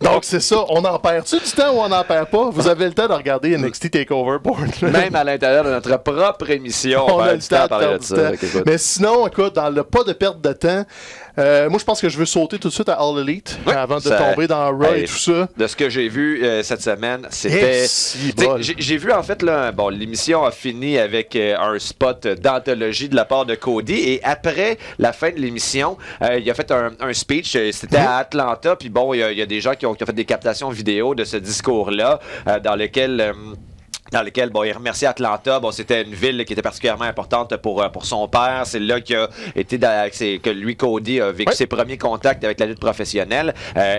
Donc, c'est ça. On en perd-tu du temps ou on n'en perd pas? Vous avez le temps de regarder NXT TakeOver Portland. Même à l'intérieur de notre propre émission, on a le temps de parler de ça. Mais sinon, écoute, dans le pas de perte de temps, moi, je pense que je veux sauter tout de suite à All Elite avant de tomber dans Raw et tout ça. De ce que j'ai vu cette semaine, c'était... J'ai vu, en fait, là, bon, l'émission a fini avec un spot d'anthologie de la part de Cody. Et après la fin de l'émission, il a fait un speech. C'était à Atlanta. Puis bon, il y a des gens qui ont fait des captations vidéo de ce discours-là dans lequel bon, il remercie Atlanta. Bon, c'était une ville qui était particulièrement importante pour son père. C'est là qu'il a été que lui, Cody, a vécu ses premiers contacts avec la lutte professionnelle.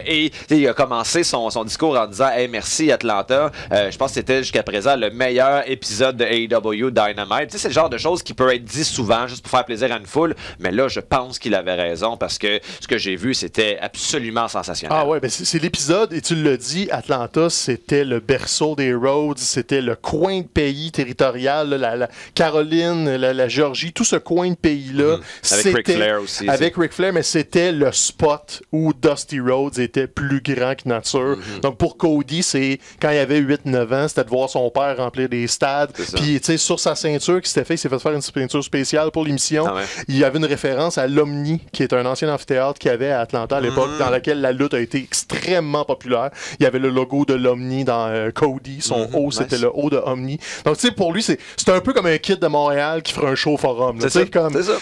Et il a commencé son discours en disant hey, merci Atlanta. Je pense que c'était jusqu'à présent le meilleur épisode de AEW Dynamite. C'est le genre de choses qui peut être dit souvent juste pour faire plaisir à une foule. Mais là, je pense qu'il avait raison parce que ce que j'ai vu, c'était absolument sensationnel. Ah ouais, ben c'est l'épisode, et tu l'as dit, Atlanta, c'était le berceau des Rhodes, c'était le coin de pays territorial, là, la Caroline, la Géorgie, tout ce coin de pays-là. Avec Ric Flair aussi. Avec Ric Flair, mais c'était le spot où Dusty Rhodes était plus grand que nature. Donc pour Cody, c'est quand il avait 8-9 ans, c'était de voir son père remplir des stades. Puis tu sais, sur sa ceinture qu'il s'était fait, il s'est fait faire une ceinture spéciale pour l'émission. Il y avait une référence à l'Omni, qui est un ancien amphithéâtre qu'il y avait à Atlanta à l'époque, dans lequel la lutte a été extrêmement populaire. Il y avait le logo de l'Omni dans Cody, son haut, c'était le haut de Omni. Donc, tu sais, pour lui, c'est un peu comme un kid de Montréal qui ferait un show forum.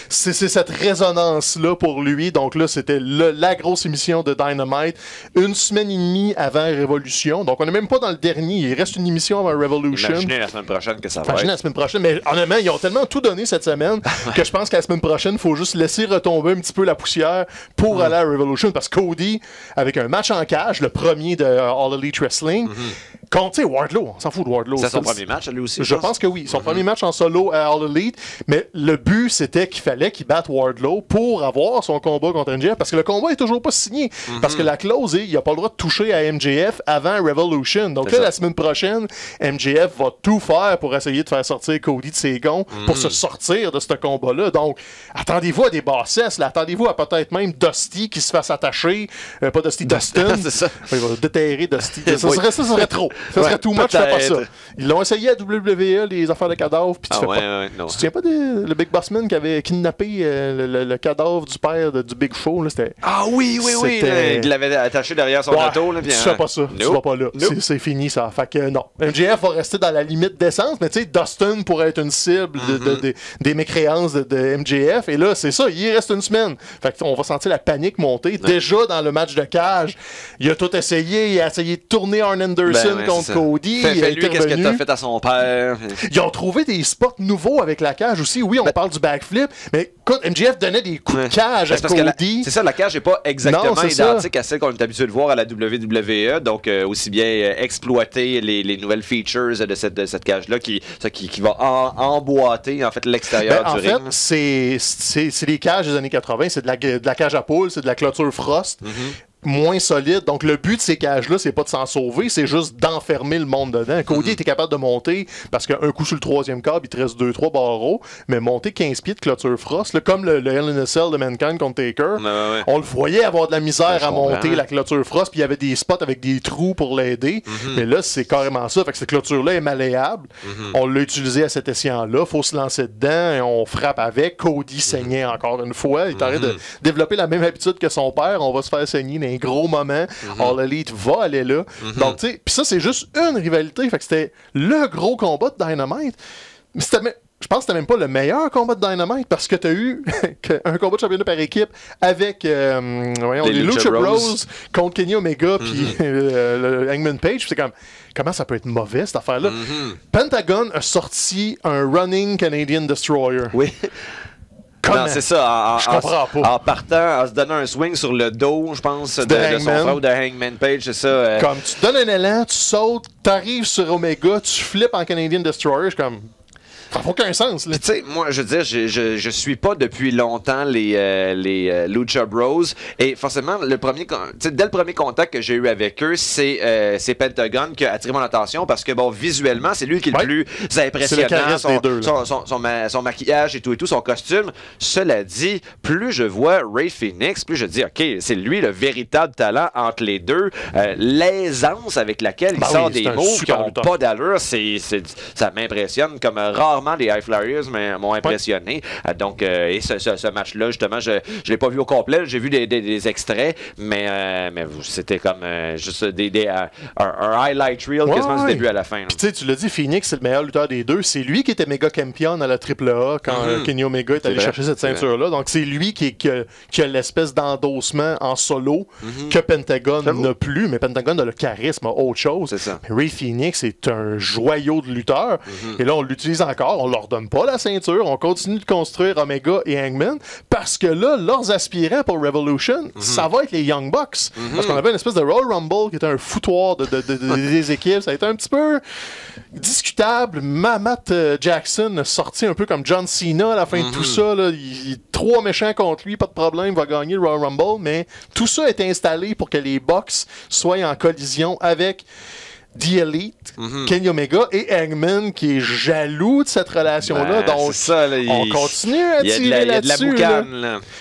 C'est cette résonance-là pour lui. Donc là, c'était la grosse émission de Dynamite. Une semaine et demie avant Révolution. Donc, on n'est même pas dans le dernier. Il reste une émission avant Revolution. Imaginez la semaine prochaine que ça va la semaine prochaine. Mais honnêtement, ils ont tellement tout donné cette semaine que je pense qu'à la semaine prochaine, il faut juste laisser retomber un petit peu la poussière pour aller à Revolution. Parce que Cody, avec un match en cage, le premier de All Elite Wrestling, contre Wardlow, on s'en fout de Wardlow. C'est son premier match, lui aussi. Je pense que oui. Son premier match en solo à All Elite. Mais le but, c'était qu'il fallait qu'il batte Wardlow pour avoir son combat contre MJF. Parce que le combat est toujours pas signé. Parce que la clause est il n'a pas le droit de toucher à MJF avant Revolution. Donc là, la semaine prochaine, MJF va tout faire pour essayer de faire sortir Cody de ses gonds pour se sortir de ce combat-là. Donc, attendez-vous à des bassesses. Attendez-vous à peut-être même Dusty qui se fasse attacher. Pas Dusty, Dustin. C'est ça. Il va déterrer Dusty. Ça serait trop. Ça serait too much, je fais pas ça. Ils l'ont essayé à WWE, les affaires de cadavres, puis tu fais pas. Tu te souviens pas le Big Boss Man qui avait kidnappé le cadavre du père du Big Show? Là, oui. Il l'avait attaché derrière son auto. Là, tu fais pas ça. Tu vas pas là. C'est fini, ça. Fait que non. MJF va rester dans la limite d'essence, mais tu sais, Dustin pourrait être une cible des mécréances de MJF. Et là, c'est ça. Il reste une semaine. Fait qu'on va sentir la panique monter. Déjà, dans le match de cage, il a tout essayé. Il a essayé de tourner Arn Anderson contre Cody. Fais-lui qu'est-ce que t'as fait à son père. Ils ont trouvé des spots nouveaux avec la cage aussi. Oui, on parle du backflip, mais écoute, MJF donnait des coups de cage à Cody. C'est ça, la cage n'est pas exactement identique à celle qu'on est habitué de voir à la WWE. Donc, aussi bien exploiter les nouvelles features de cette cage-là qui va emboîter en fait l'extérieur du ring. En fait, c'est les cages des années 80. C'est de la cage à poule, c'est de la cloture Frost. moins solide. Donc, le but de ces cages-là, c'est pas de s'en sauver, c'est juste d'enfermer le monde dedans. Cody était capable de monter, parce qu'un coup sur le 3e câble, il te reste 2-3 barreaux, mais monter 15 pieds de clôture frost, là, comme le Hell in a Cell de Mankind contre Taker, on le voyait avoir de la misère à monter la clôture frost, puis il y avait des spots avec des trous pour l'aider. Mais là, c'est carrément ça. Fait que cette clôture-là est malléable. On l'a utilisé à cet escient-là. Faut se lancer dedans et on frappe avec. Cody saignait encore une fois. Il est en train de développer la même habitude que son père. On va se faire saigner dans un gros moment. All Elite va aller là. Donc, tu sais, puis ça, c'est juste une rivalité. Fait que c'était le gros combat de Dynamite. Mais je pense que c'était même pas le meilleur combat de Dynamite parce que t'as eu un combat de championnat par équipe avec les Lucha Bros contre Kenny Omega puis le Hangman Page. C'est comme, comment ça peut être mauvais cette affaire-là? Pentagon a sorti un Running Canadian Destroyer. Oui. Comment? Non, c'est ça. Je comprends pas. En partant, en se donnant un swing sur le dos, je pense, de son frère ou de Hangman Page, c'est ça. Comme tu te donnes un élan, tu sautes, t'arrives sur Omega, tu flippes en Canadian Destroyer, je suis comme... Ça n'a aucun sens, là. Tu sais, moi, je veux dire, je suis pas depuis longtemps les Lucha Bros. Et forcément, dès le premier contact que j'ai eu avec eux, c'est Pentagon qui a attiré mon attention parce que, bon, visuellement, c'est lui qui est le plus impressionnant. Son maquillage et tout, son costume. Cela dit, plus je vois Ray Phoenix, plus je dis, OK, c'est lui le véritable talent entre les deux. L'aisance avec laquelle il sort des moves qui n'ont pas d'allure, ça m'impressionne comme rarement. Les High Flyers m'ont impressionné. Donc, et ce match-là, justement, je ne l'ai pas vu au complet. J'ai vu des extraits, mais c'était comme juste un highlight reel quasiment du début à la fin. Puis tu sais, tu l'as dit, Phoenix, c'est le meilleur lutteur des deux. C'est lui qui était méga champion à la AAA quand Kenny Omega est allé chercher cette ceinture-là. Donc, c'est lui qui a l'espèce d'endossement en solo que Pentagon n'a plus. Mais Pentagon a le charisme, autre chose. C'est ça. Ray Phoenix est un joyau de lutteur. Et là, on l'utilise encore. On leur donne pas la ceinture. On continue de construire Omega et Hangman parce que là, leurs aspirants pour Revolution, ça va être les Young Bucks. Parce qu'on avait une espèce de Royal Rumble qui était un foutoir des équipes. Ça a été un petit peu discutable. Matt Jackson a sorti un peu comme John Cena à la fin de tout ça. Là. Il 3 méchants contre lui, pas de problème, il va gagner le Royal Rumble. Mais tout ça est installé pour que les Bucks soient en collision avec The Elite, Kenny Omega et Hangman qui est jaloux de cette relation-là. Donc, ça, là, on continue à tirer là-dessus.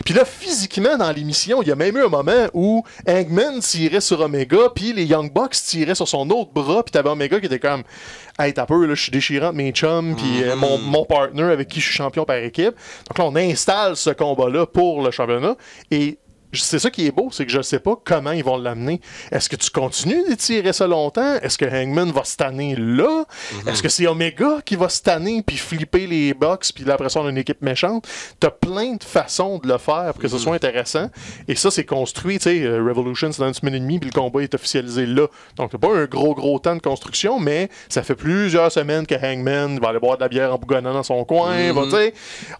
Puis là, physiquement, dans l'émission, il y a même eu un moment où Hangman tirait sur Omega, puis les Young Bucks tiraient sur son autre bras, puis t'avais Omega qui était comme « Hey, t'as peur, là, je suis déchirant de mes chums, puis mon partner avec qui je suis champion par équipe. » Donc là, on installe ce combat-là pour le championnat, et c'est ça qui est beau, c'est que je sais pas comment ils vont l'amener. Est-ce que tu continues d'étirer ça longtemps? Est-ce que Hangman va se tanner là? Est-ce que c'est Omega qui va se tanner puis flipper les Bucks puis là, après ça, on a une équipe méchante? T'as plein de façons de le faire pour que ce soit intéressant. Et ça, c'est construit, tu sais, Revolution, c'est dans une semaine et demie puis le combat est officialisé là. Donc, t'as pas un gros temps de construction, mais ça fait plusieurs semaines que Hangman va aller boire de la bière en bougonnant dans son coin.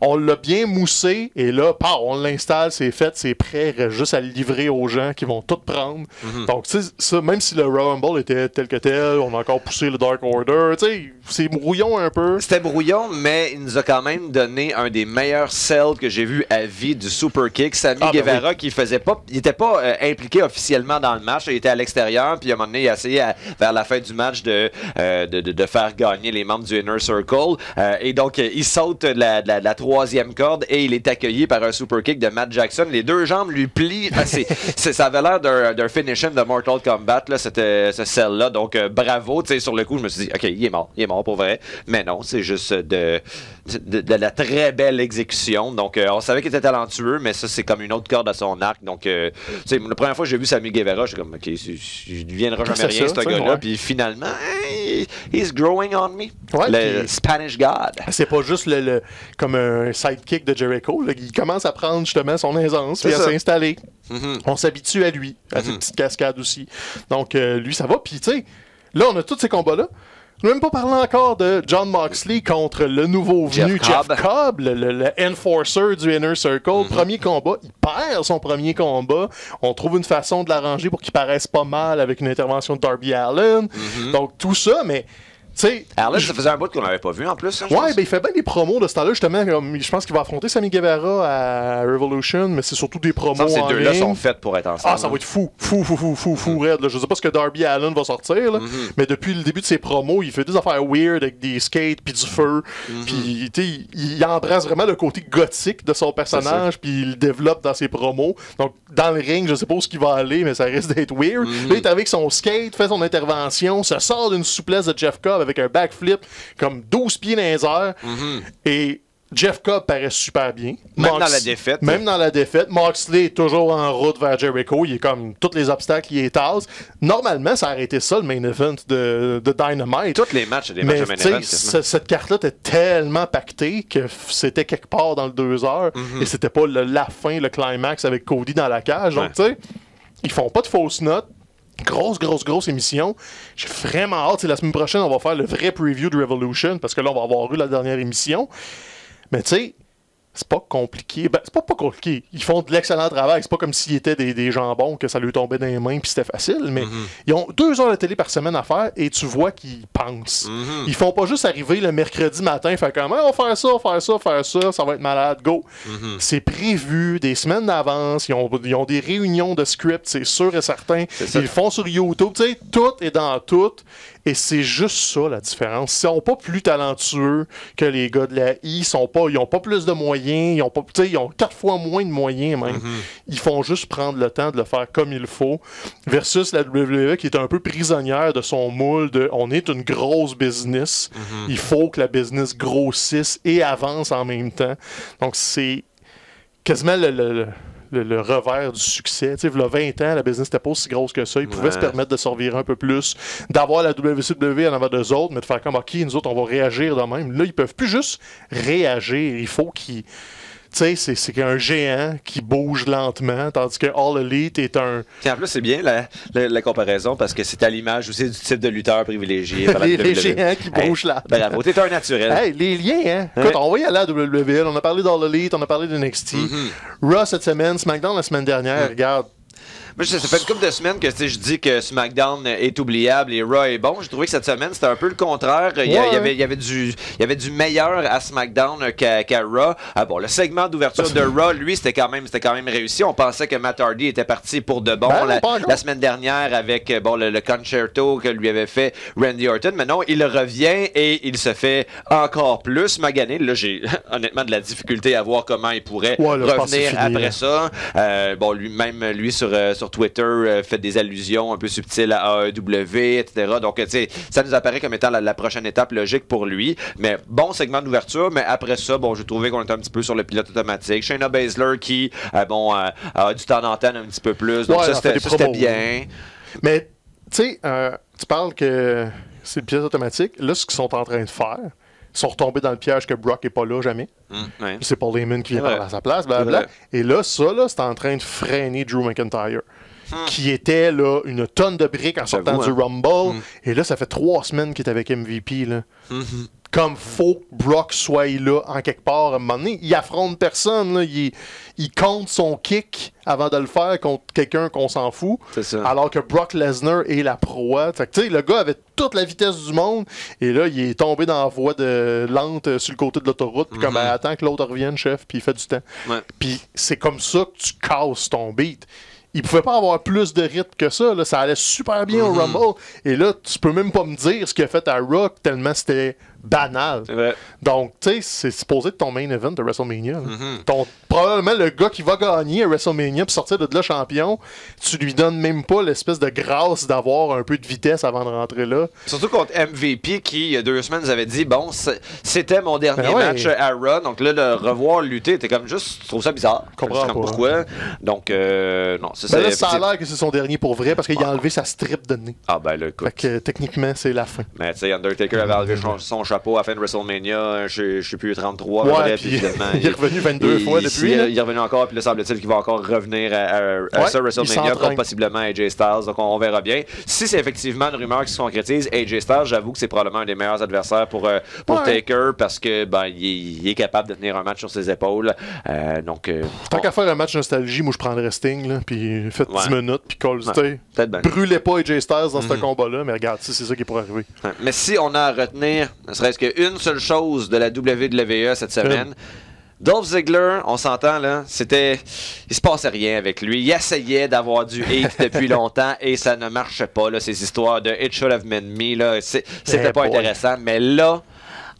On l'a bien moussé et là, on l'installe, c'est fait, c'est prêt, juste à le livrer aux gens qui vont tout prendre. Donc, tu sais, ça, même si le Royal Rumble était tel que tel, on a encore poussé le Dark Order, tu sais, c'est brouillon un peu. C'était brouillon, mais il nous a quand même donné un des meilleurs sells que j'ai vu à vie du Super Kick. Sammy Guevara, qui il était pas impliqué officiellement dans le match, il était à l'extérieur, puis à un moment donné, il a essayé vers la fin du match de faire gagner les membres du Inner Circle. Et donc, il saute la 3e corde et il est accueilli par un Super Kick de Matt Jackson. Les deux jambes lui plient. Ça avait l'air d'un finish-in de Mortal Kombat, là, ce cell-là. Donc, bravo. Sur le coup, je me suis dit, OK, il est mort pour vrai. Mais non, c'est juste de la très belle exécution. Donc, on savait qu'il était talentueux, mais ça, c'est comme une autre corde à son arc. Donc, la première fois que j'ai vu Sammy Guevara, j'étais comme, OK, il ne deviendra jamais rien, ce gars-là. Puis finalement, he's growing on me. Le Spanish God. C'est pas juste comme un sidekick de Jericho. Là, il commence à prendre justement son aisance et à s'installer. On s'habitue à lui, à ses petites cascades aussi. Donc, lui, ça va. Puis, tu sais, là, on a tous ces combats-là. On n'a même pas parlé encore de Jon Moxley contre le nouveau venu Jeff Cobb, le enforcer du Inner Circle. Premier combat, il perd son premier combat. On trouve une façon de l'arranger pour qu'il paraisse pas mal avec une intervention de Darby Allin. Donc tout ça, mais sais. Arlen, ça faisait un bout qu'on l'avait pas vu en plus. Hein, ouais, ben il fait bien des promos de ce temps-là, justement. Je pense qu'il va affronter Sammy Guevara à Revolution, mais c'est surtout des promos. Ces deux-là sont faits pour être ensemble. Ah, ça va être fou raide. Là. Je sais pas ce que Darby Allin va sortir, là, mais depuis le début de ses promos, il fait des affaires weird avec des skates puis du feu. Puis, tu sais, il embrasse vraiment le côté gothique de son personnage, puis il le développe dans ses promos. Donc, dans le ring, je sais pas où il va aller, mais ça risque d'être weird. Là, il est avec son skate, fait son intervention, se sort d'une souplesse de Jeff Cobb avec un backflip comme 12 pieds dans les airs. Et Jeff Cobb paraît super bien. Même dans la défaite. Même dans la défaite. Moxley est toujours en route vers Jericho. Il est comme tous les obstacles, il est tasse. Normalement, ça aurait été ça le main event de Dynamite. Tous les matchs, des matchs de main event. Cette carte-là était tellement pactée que c'était quelque part dans le 2 heures. Et c'était pas la fin, le climax avec Cody dans la cage. Donc, tu sais, ils font pas de fausses notes. Grosse émission. J'ai vraiment hâte. La semaine prochaine, on va faire le vrai preview de Revolution parce que là, on va avoir eu la dernière émission. Mais tu sais, c'est pas compliqué. Ben, c'est pas compliqué. Ils font de l'excellent travail. C'est pas comme s'ils étaient des jambons que ça lui tombait dans les mains puis c'était facile. Mais ils ont 2 heures de télé par semaine à faire et tu vois qu'ils pensent. Ils font pas juste arriver le mercredi matin et faire comme on va faire ça, ça va être malade, go. C'est prévu des semaines d'avance. Ils ont des réunions de script, c'est sûr et certain. Ils le font sur YouTube. Tu sais, tout est dans tout. Et c'est juste ça la différence. Ils sont pas plus talentueux que les gars de la I. Ils ont pas plus de moyens. Ils ont 4 fois moins de moyens même. Ils font juste prendre le temps de le faire comme il faut. Versus la WWE qui est un peu prisonnière de son moule de on est une grosse business. Il faut que la business grossisse et avance en même temps. Donc c'est quasiment le revers du succès. Tu sais, il y a 20 ans, la business n'était pas aussi grosse que ça. Ils pouvaient se permettre de survivre un peu plus, d'avoir la WCW en avant d'eux autres, mais de faire comme, OK, nous autres, on va réagir de même. Là, ils peuvent plus juste réagir. Il faut qu'ils... Tu sais, c'est un géant qui bouge lentement, tandis que All Elite est un... En plus, c'est bien la comparaison, parce que c'est à l'image aussi du type de lutteur privilégié. les géants qui bougent lentement. Bravo, t'es un naturel. Hey, les liens, hein? Écoute, on va y aller à la WWE. On a parlé d'All Elite, on a parlé de NXT. Raw cette semaine, SmackDown la semaine dernière, regarde. Moi, ça fait une couple de semaines que je dis que SmackDown est oubliable et Raw est bon. J'ai trouvé que cette semaine, c'était un peu le contraire. Il y avait du meilleur à SmackDown qu'à Raw. Ah bon, le segment d'ouverture de Raw, lui, c'était quand même réussi. On pensait que Matt Hardy était parti pour de bon la semaine dernière avec le concerto que lui avait fait Randy Orton. Mais non, il revient et il se fait encore plus maganer. Là, j'ai honnêtement de la difficulté à voir comment il pourrait revenir après ça. Lui sur Twitter fait des allusions un peu subtiles à AEW, etc. Donc, tu sais, ça nous apparaît comme étant la prochaine étape logique pour lui. Mais bon segment d'ouverture, mais après ça, j'ai trouvé qu'on était un petit peu sur le pilote automatique. Shayna Baszler qui, a du temps d'antenne un petit peu plus. Donc, ça, c'était bien. Mais, tu sais, tu parles que c'est le pilote automatique. Là, ce qu'ils sont en train de faire, ils sont retombés dans le piège que Brock n'est pas là jamais. C'est Paul Heyman qui vient parler à sa place, blablabla. Et là, c'est en train de freiner Drew McIntyre. Qui était là une tonne de briques en sortant du Rumble. Et là, ça fait 3 semaines qu'il est avec MVP. Là. Comme faut que Brock soit là en quelque part à un moment donné. Il affronte personne. Là. Il compte son kick avant de le faire contre quelqu'un qu'on s'en fout. Alors que Brock Lesnar est la proie. Fait que, le gars avait toute la vitesse du monde. Et là, il est tombé dans la voie lente sur le côté de l'autoroute. Puis comme, attends que l'autre revienne, chef. Puis il fait du temps. Puis c'est comme ça que tu casses ton beat. Il pouvait pas avoir plus de rythme que ça. Là. Ça allait super bien au Rumble. Et là, tu peux même pas me dire ce qu'il a fait à Rock tellement c'était banal. Donc, tu sais, c'est supposé être ton main event de WrestleMania. Probablement le gars qui va gagner à WrestleMania puis sortir de là champion, tu lui donnes même pas l'espèce de grâce d'avoir un peu de vitesse avant de rentrer là. Surtout contre MVP qui, il y a 2 semaines, nous avait dit c'était mon dernier match à Raw. Donc là, le revoir lutter, t'es comme juste, tu trouves ça bizarre. Je comprends pas. Pourquoi. Donc, non, ça a l'air que c'est son dernier pour vrai parce qu'il a enlevé sa strip de nez. Ah, ben là, écoute. Fait que techniquement, c'est la fin. Mais tu sais, Undertaker avait enlevé son chapeau à la fin de WrestleMania, je sais plus, 33. Ouais, vrai, puis il est revenu 22 fois depuis. Il est revenu encore, puis là, semble-t-il qu'il va encore revenir à ce WrestleMania contre possiblement AJ Styles. Donc, on verra bien. Si c'est effectivement une rumeur qui se concrétise, AJ Styles, j'avoue que c'est probablement un des meilleurs adversaires pour Taker parce que il est capable de tenir un match sur ses épaules. Tant qu'à faire un match nostalgie, moi je prendrais Sting, là, puis faites 10 minutes, puis brûlez pas AJ Styles dans ce combat-là, mais regarde, c'est ça qui pourrait arriver. Mais si on a à retenir, ne serait-ce qu'une seule chose de la WWE cette semaine, Dolph Ziggler, on s'entend là, il se passait rien avec lui. Il essayait d'avoir du hate depuis longtemps et ça ne marchait pas, là, ces histoires de It Should Have Been Me, là, c'était pas intéressant, mais là,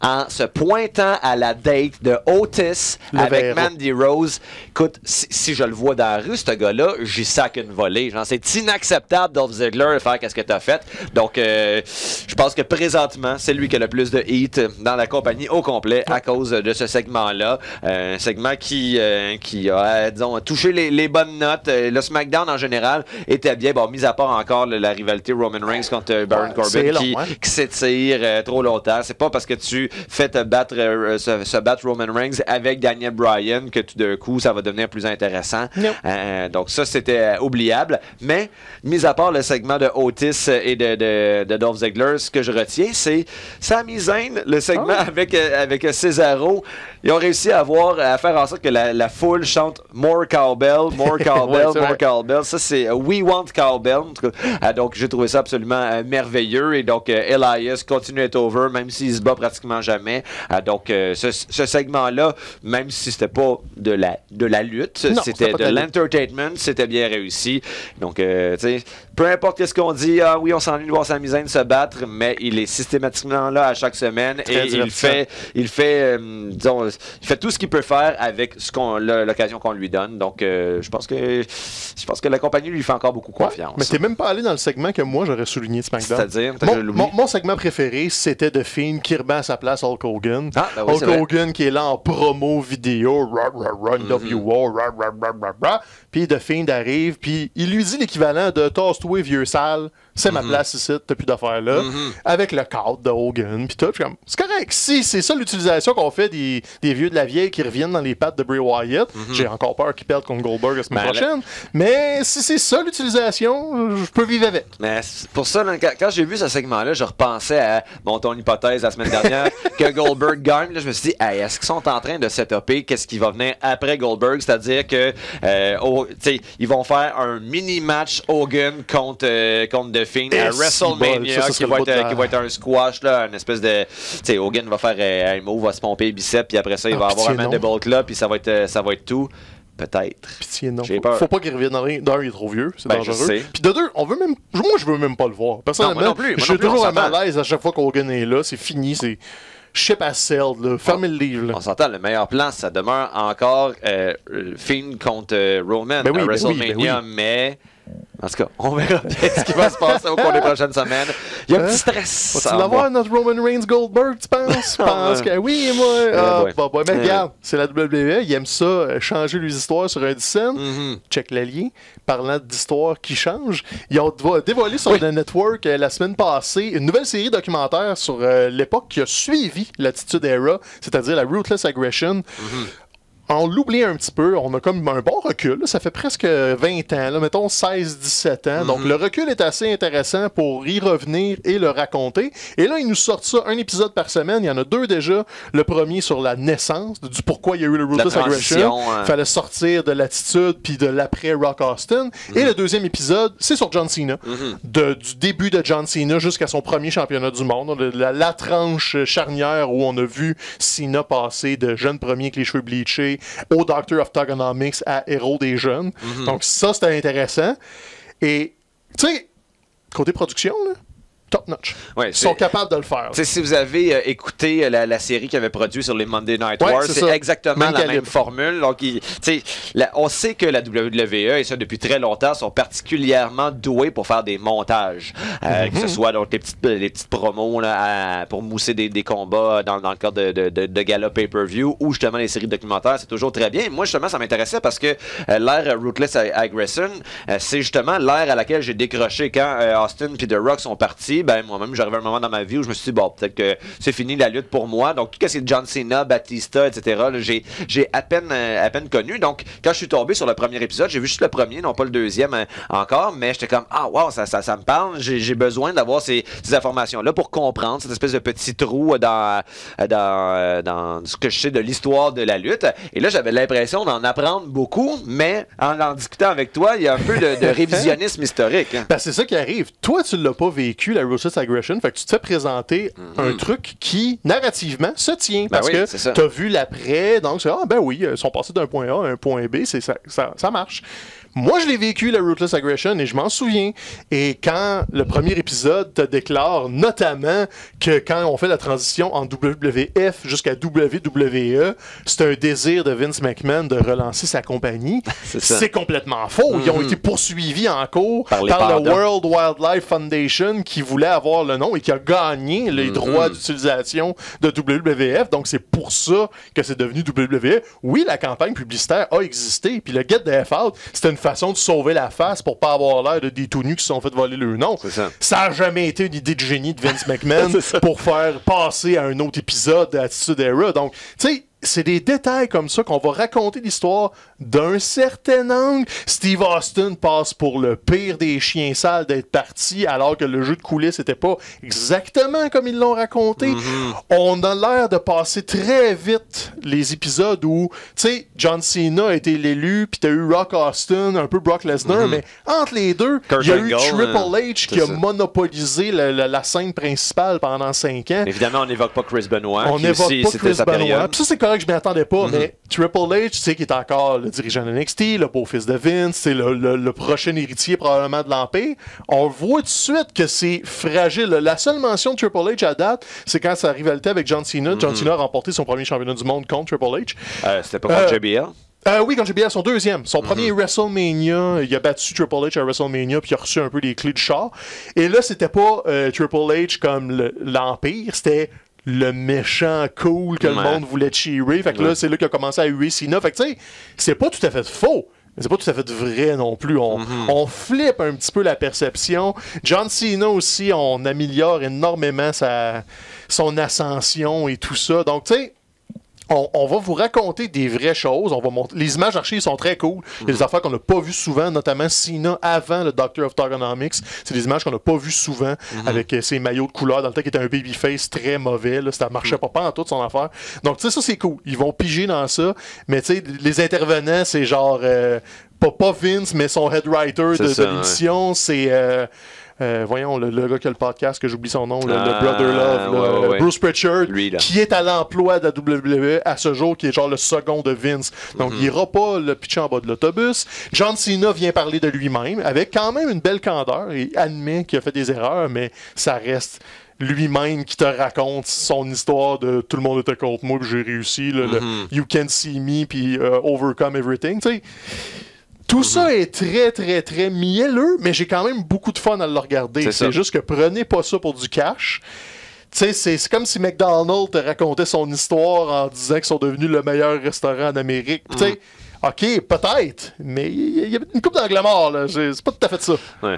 en se pointant à la date de Otis avec Mandy Rose. Écoute, si je le vois dans la rue, ce gars-là, j'y sac une volée. Genre, c'est inacceptable, Dolph Ziggler, de faire qu'est-ce que t'as fait. Donc, je pense que présentement, c'est lui qui a le plus de hit dans la compagnie au complet à cause de ce segment-là. Un segment qui a, disons, touché les bonnes notes. Le SmackDown, en général, était bien. Bon, mis à part encore la rivalité Roman Reigns contre Baron Corbin qui s'étire trop longtemps. C'est pas parce que tu fait se battre Roman Reigns avec Daniel Bryan que tout d'un coup ça va devenir plus intéressant. Donc ça c'était oubliable. Mais mis à part le segment de Otis et de Dolph Ziggler, ce que je retiens c'est Sami Zayn, le segment avec Cesaro. Ils ont réussi à faire en sorte que la foule chante More Cowbell, More Cowbell, More Cowbell. Ça c'est We Want Cowbell. En tout cas, donc j'ai trouvé ça absolument merveilleux et donc Elias continue à être over même s'il se bat pratiquement jamais. Donc ce segment-là, même si c'était pas de la lutte, c'était de l'entertainment, c'était bien réussi. Donc tu sais, peu importe ce qu'on dit, oui on s'ennuie de voir Sami Zayn se battre, mais il est systématiquement là à chaque semaine et il fait tout ce qu'il peut faire avec l'occasion qu'on lui donne. Donc je pense que la compagnie lui fait encore beaucoup confiance. Mais t'es même pas allé dans le segment que moi j'aurais souligné de SmackDown. C'est-à-dire, mon segment préféré, c'était The Fiend qui rebat à sa place Hulk Hogan. Oui, Hulk Hogan qui est là en promo vidéo, NWO, puis The Fiend arrive, puis il lui dit l'équivalent de Toss-toi vieux sale, c'est ma place ici, t'as plus d'affaires là, avec le cadre de Hogan, puis tout. C'est correct, si c'est ça l'utilisation qu'on fait des vieux de la vieille qui reviennent dans les pattes de Bray Wyatt, j'ai encore peur qu'ils perdent contre Goldberg la semaine prochaine, mais si c'est ça l'utilisation, je peux vivre avec. Mais pour ça, là, quand j'ai vu ce segment-là, je repensais à ton hypothèse la semaine dernière que Goldberg gagne. Là, je me suis dit, est-ce qu'ils sont en train de setuper qu'est-ce qui va venir après Goldberg? C'est-à-dire que ils vont faire un mini-match Hogan contre The Fiend à WrestleMania qui va être un squash, là, une espèce de... Hogan va faire un move, va se pomper les biceps, puis après ça, il va avoir un mandible club, puis ça va être tout. Peut-être. Pitié, non. Faut pas qu'il revienne dans rien. D'un, il est trop vieux, c'est dangereux. Puis de deux, moi, je veux même pas le voir. Personnellement, non, moi non plus, je suis toujours à malaise à chaque fois qu'Hogan est là. C'est fini, c'est ship as sailed, là. Fermez le livre, là. On s'entend, le meilleur plan, ça demeure encore Fiend contre Roman à WrestleMania, mais... En tout cas, on verra bien ce qui va se passer au cours des prochaines semaines. Il y a un petit stress. Vas-tu l'avoir, notre Roman Reigns Goldberg, tu penses? Je pense que oui, moi. Mais regarde, c'est la WWE, ils aiment ça, changer les histoires sur un scène. Check le lien. Parlant d'histoires qui changent, ils ont dévoilé sur le network la semaine passée une nouvelle série documentaire sur l'époque qui a suivi l'Attitude Era, c'est-à-dire la Ruthless Aggression. On l'oublie un petit peu, on a comme un bon recul, là, ça fait presque 20 ans, là, mettons 16-17 ans, donc le recul est assez intéressant pour y revenir et le raconter. Et là, ils nous sortent ça, un épisode par semaine, il y en a 2 déjà. Le premier sur la naissance, du pourquoi il y a eu le Ruthless Aggression, il fallait sortir de l'attitude puis de l'après Rock Austin. Et le deuxième épisode, c'est sur John Cena, du début de John Cena jusqu'à son premier championnat du monde, la tranche charnière où on a vu Cena passer de jeune premier avec les cheveux bleachés au Doctor of Thugonomics à héros des jeunes. Donc ça, c'était intéressant. Et, tu sais, côté production, là, top notch. Ils sont capables de le faire. Si vous avez écouté la série qu'ils avaient produit sur les Monday Night Wars, c'est exactement la même formule. Donc, on sait que la WWE, et ça depuis très longtemps, sont particulièrement doués pour faire des montages. Que ce soit donc, les petites promos là, pour mousser des combats dans le cadre de gala pay-per-view ou justement les séries documentaires, c'est toujours très bien. Moi, justement, ça m'intéressait parce que l'ère Ruthless Aggression, c'est justement l'ère à laquelle j'ai décroché quand Austin et The Rock sont partis. puis ben moi-même, j'arrivais à un moment dans ma vie où je me suis dit, bon, peut-être que c'est fini la lutte pour moi. Donc, tout ce qui est John Cena, Batista, etc., là, j'ai à peine connu. Donc, quand je suis tombé sur le premier épisode, j'ai vu juste le premier, non pas le deuxième encore, mais j'étais comme, ah, wow, ça me parle. J'ai besoin d'avoir ces informations-là pour comprendre cette espèce de petit trou dans ce que je sais de l'histoire de la lutte. Et là, j'avais l'impression d'en apprendre beaucoup, mais en discutant avec toi, il y a un peu de révisionnisme historique. Hein. Ben, c'est ça qui arrive. Toi, tu l'as pas vécu, la Ruthless Aggression, fait que tu te fais présenter un truc qui, narrativement, se tient. Parce que tu as vu l'après, donc c'est, ah ben oui, ils sont passés d'un point A à un point B, ça marche. Moi, je l'ai vécu, la Ruthless Aggression, et je m'en souviens. Et quand le premier épisode te déclare notamment que quand on fait la transition en WWF jusqu'à WWE, c'est un désir de Vince McMahon de relancer sa compagnie, c'est complètement faux. Ils ont été poursuivis en cours par le World Wildlife Foundation qui voulait avoir le nom et qui a gagné les droits d'utilisation de WWF. Donc, c'est pour ça que c'est devenu WWE. Oui, la campagne publicitaire a existé. Puis le Get the F Out, c'était une façon de sauver la face pour pas avoir l'air de des tout nus qui se sont fait voler le nom. Ça a jamais été une idée de génie de Vince McMahon pour faire passer à un autre épisode d'Attitude Era. Donc, tu sais, c'est des détails comme ça qu'on va raconter l'histoire d'un certain angle. Steve Austin passe pour le pire des chiens sales d'être parti alors que le jeu de coulisses n'était pas exactement comme ils l'ont raconté. On a l'air de passer très vite les épisodes où, tu sais, John Cena a été l'élu, puis t'as eu Rock Austin, un peu Brock Lesnar, mais entre les deux, il y a eu Triple H qui a monopolisé la scène principale pendant 5 ans. Évidemment, on n'évoque pas Chris Benoit. On n'évoque pas Chris Benoit. Puis ça, c'est correct, je m'y attendais pas, mais Triple H, tu sais, qui est encore le dirigeant de NXT, le beau-fils de Vince, c'est le prochain héritier probablement de l'Empire. On voit tout de suite que c'est fragile. La seule mention de Triple H à date, c'est quand sa rivalité avec John Cena. John Cena a remporté son premier championnat du monde contre Triple H. C'était pas contre JBL? Oui, contre JBL, son deuxième. Son premier WrestleMania, il a battu Triple H à WrestleMania, puis il a reçu un peu les clés du char. Et là, c'était pas Triple H comme l'Empire, c'était le méchant cool que le monde voulait cheerer. Fait que là, c'est là qu'il a commencé à huer Cena. Fait que tu sais, c'est pas tout à fait faux. Mais c'est pas tout à fait vrai non plus. On flippe un petit peu la perception. John Cena aussi, on améliore énormément son ascension et tout ça. Donc, tu sais, on va vous raconter des vraies choses. Les images archives sont très cool. Il y a des affaires qu'on n'a pas vues souvent, notamment Cena avant le Doctor of Thugonomics. C'est des images qu'on n'a pas vues souvent avec ses maillots de couleur dans le temps qui était un babyface très mauvais. Là, ça marchait pas en toute son affaire. Donc, tu sais, ça, c'est cool. Ils vont piger dans ça. Mais, tu sais, les intervenants, c'est genre... pas Vince, mais son head writer de l'émission, c'est... voyons, le gars qui a le podcast, que j'oublie son nom, le Brother Love, Bruce Pritchard, qui est à l'emploi de la WWE à ce jour, qui est genre le second de Vince. Donc, il ira pas le pitcher en bas de l'autobus. John Cena vient parler de lui-même, avec quand même une belle candeur, et admet qu'il a fait des erreurs, mais ça reste lui-même qui te raconte son histoire de tout le monde était contre moi, puis j'ai réussi, le You Can See Me, puis Overcome Everything, tu sais. Tout ça est très, très, très mielleux, mais j'ai quand même beaucoup de fun à le regarder. C'est juste que prenez pas ça pour du cash. Tu sais, c'est comme si McDonald's te racontait son histoire en disant qu'ils sont devenus le meilleur restaurant en Amérique. Tu sais, OK, peut-être, mais il y a une coupe d'angle mort, là. C'est pas tout à fait ça. Ouais.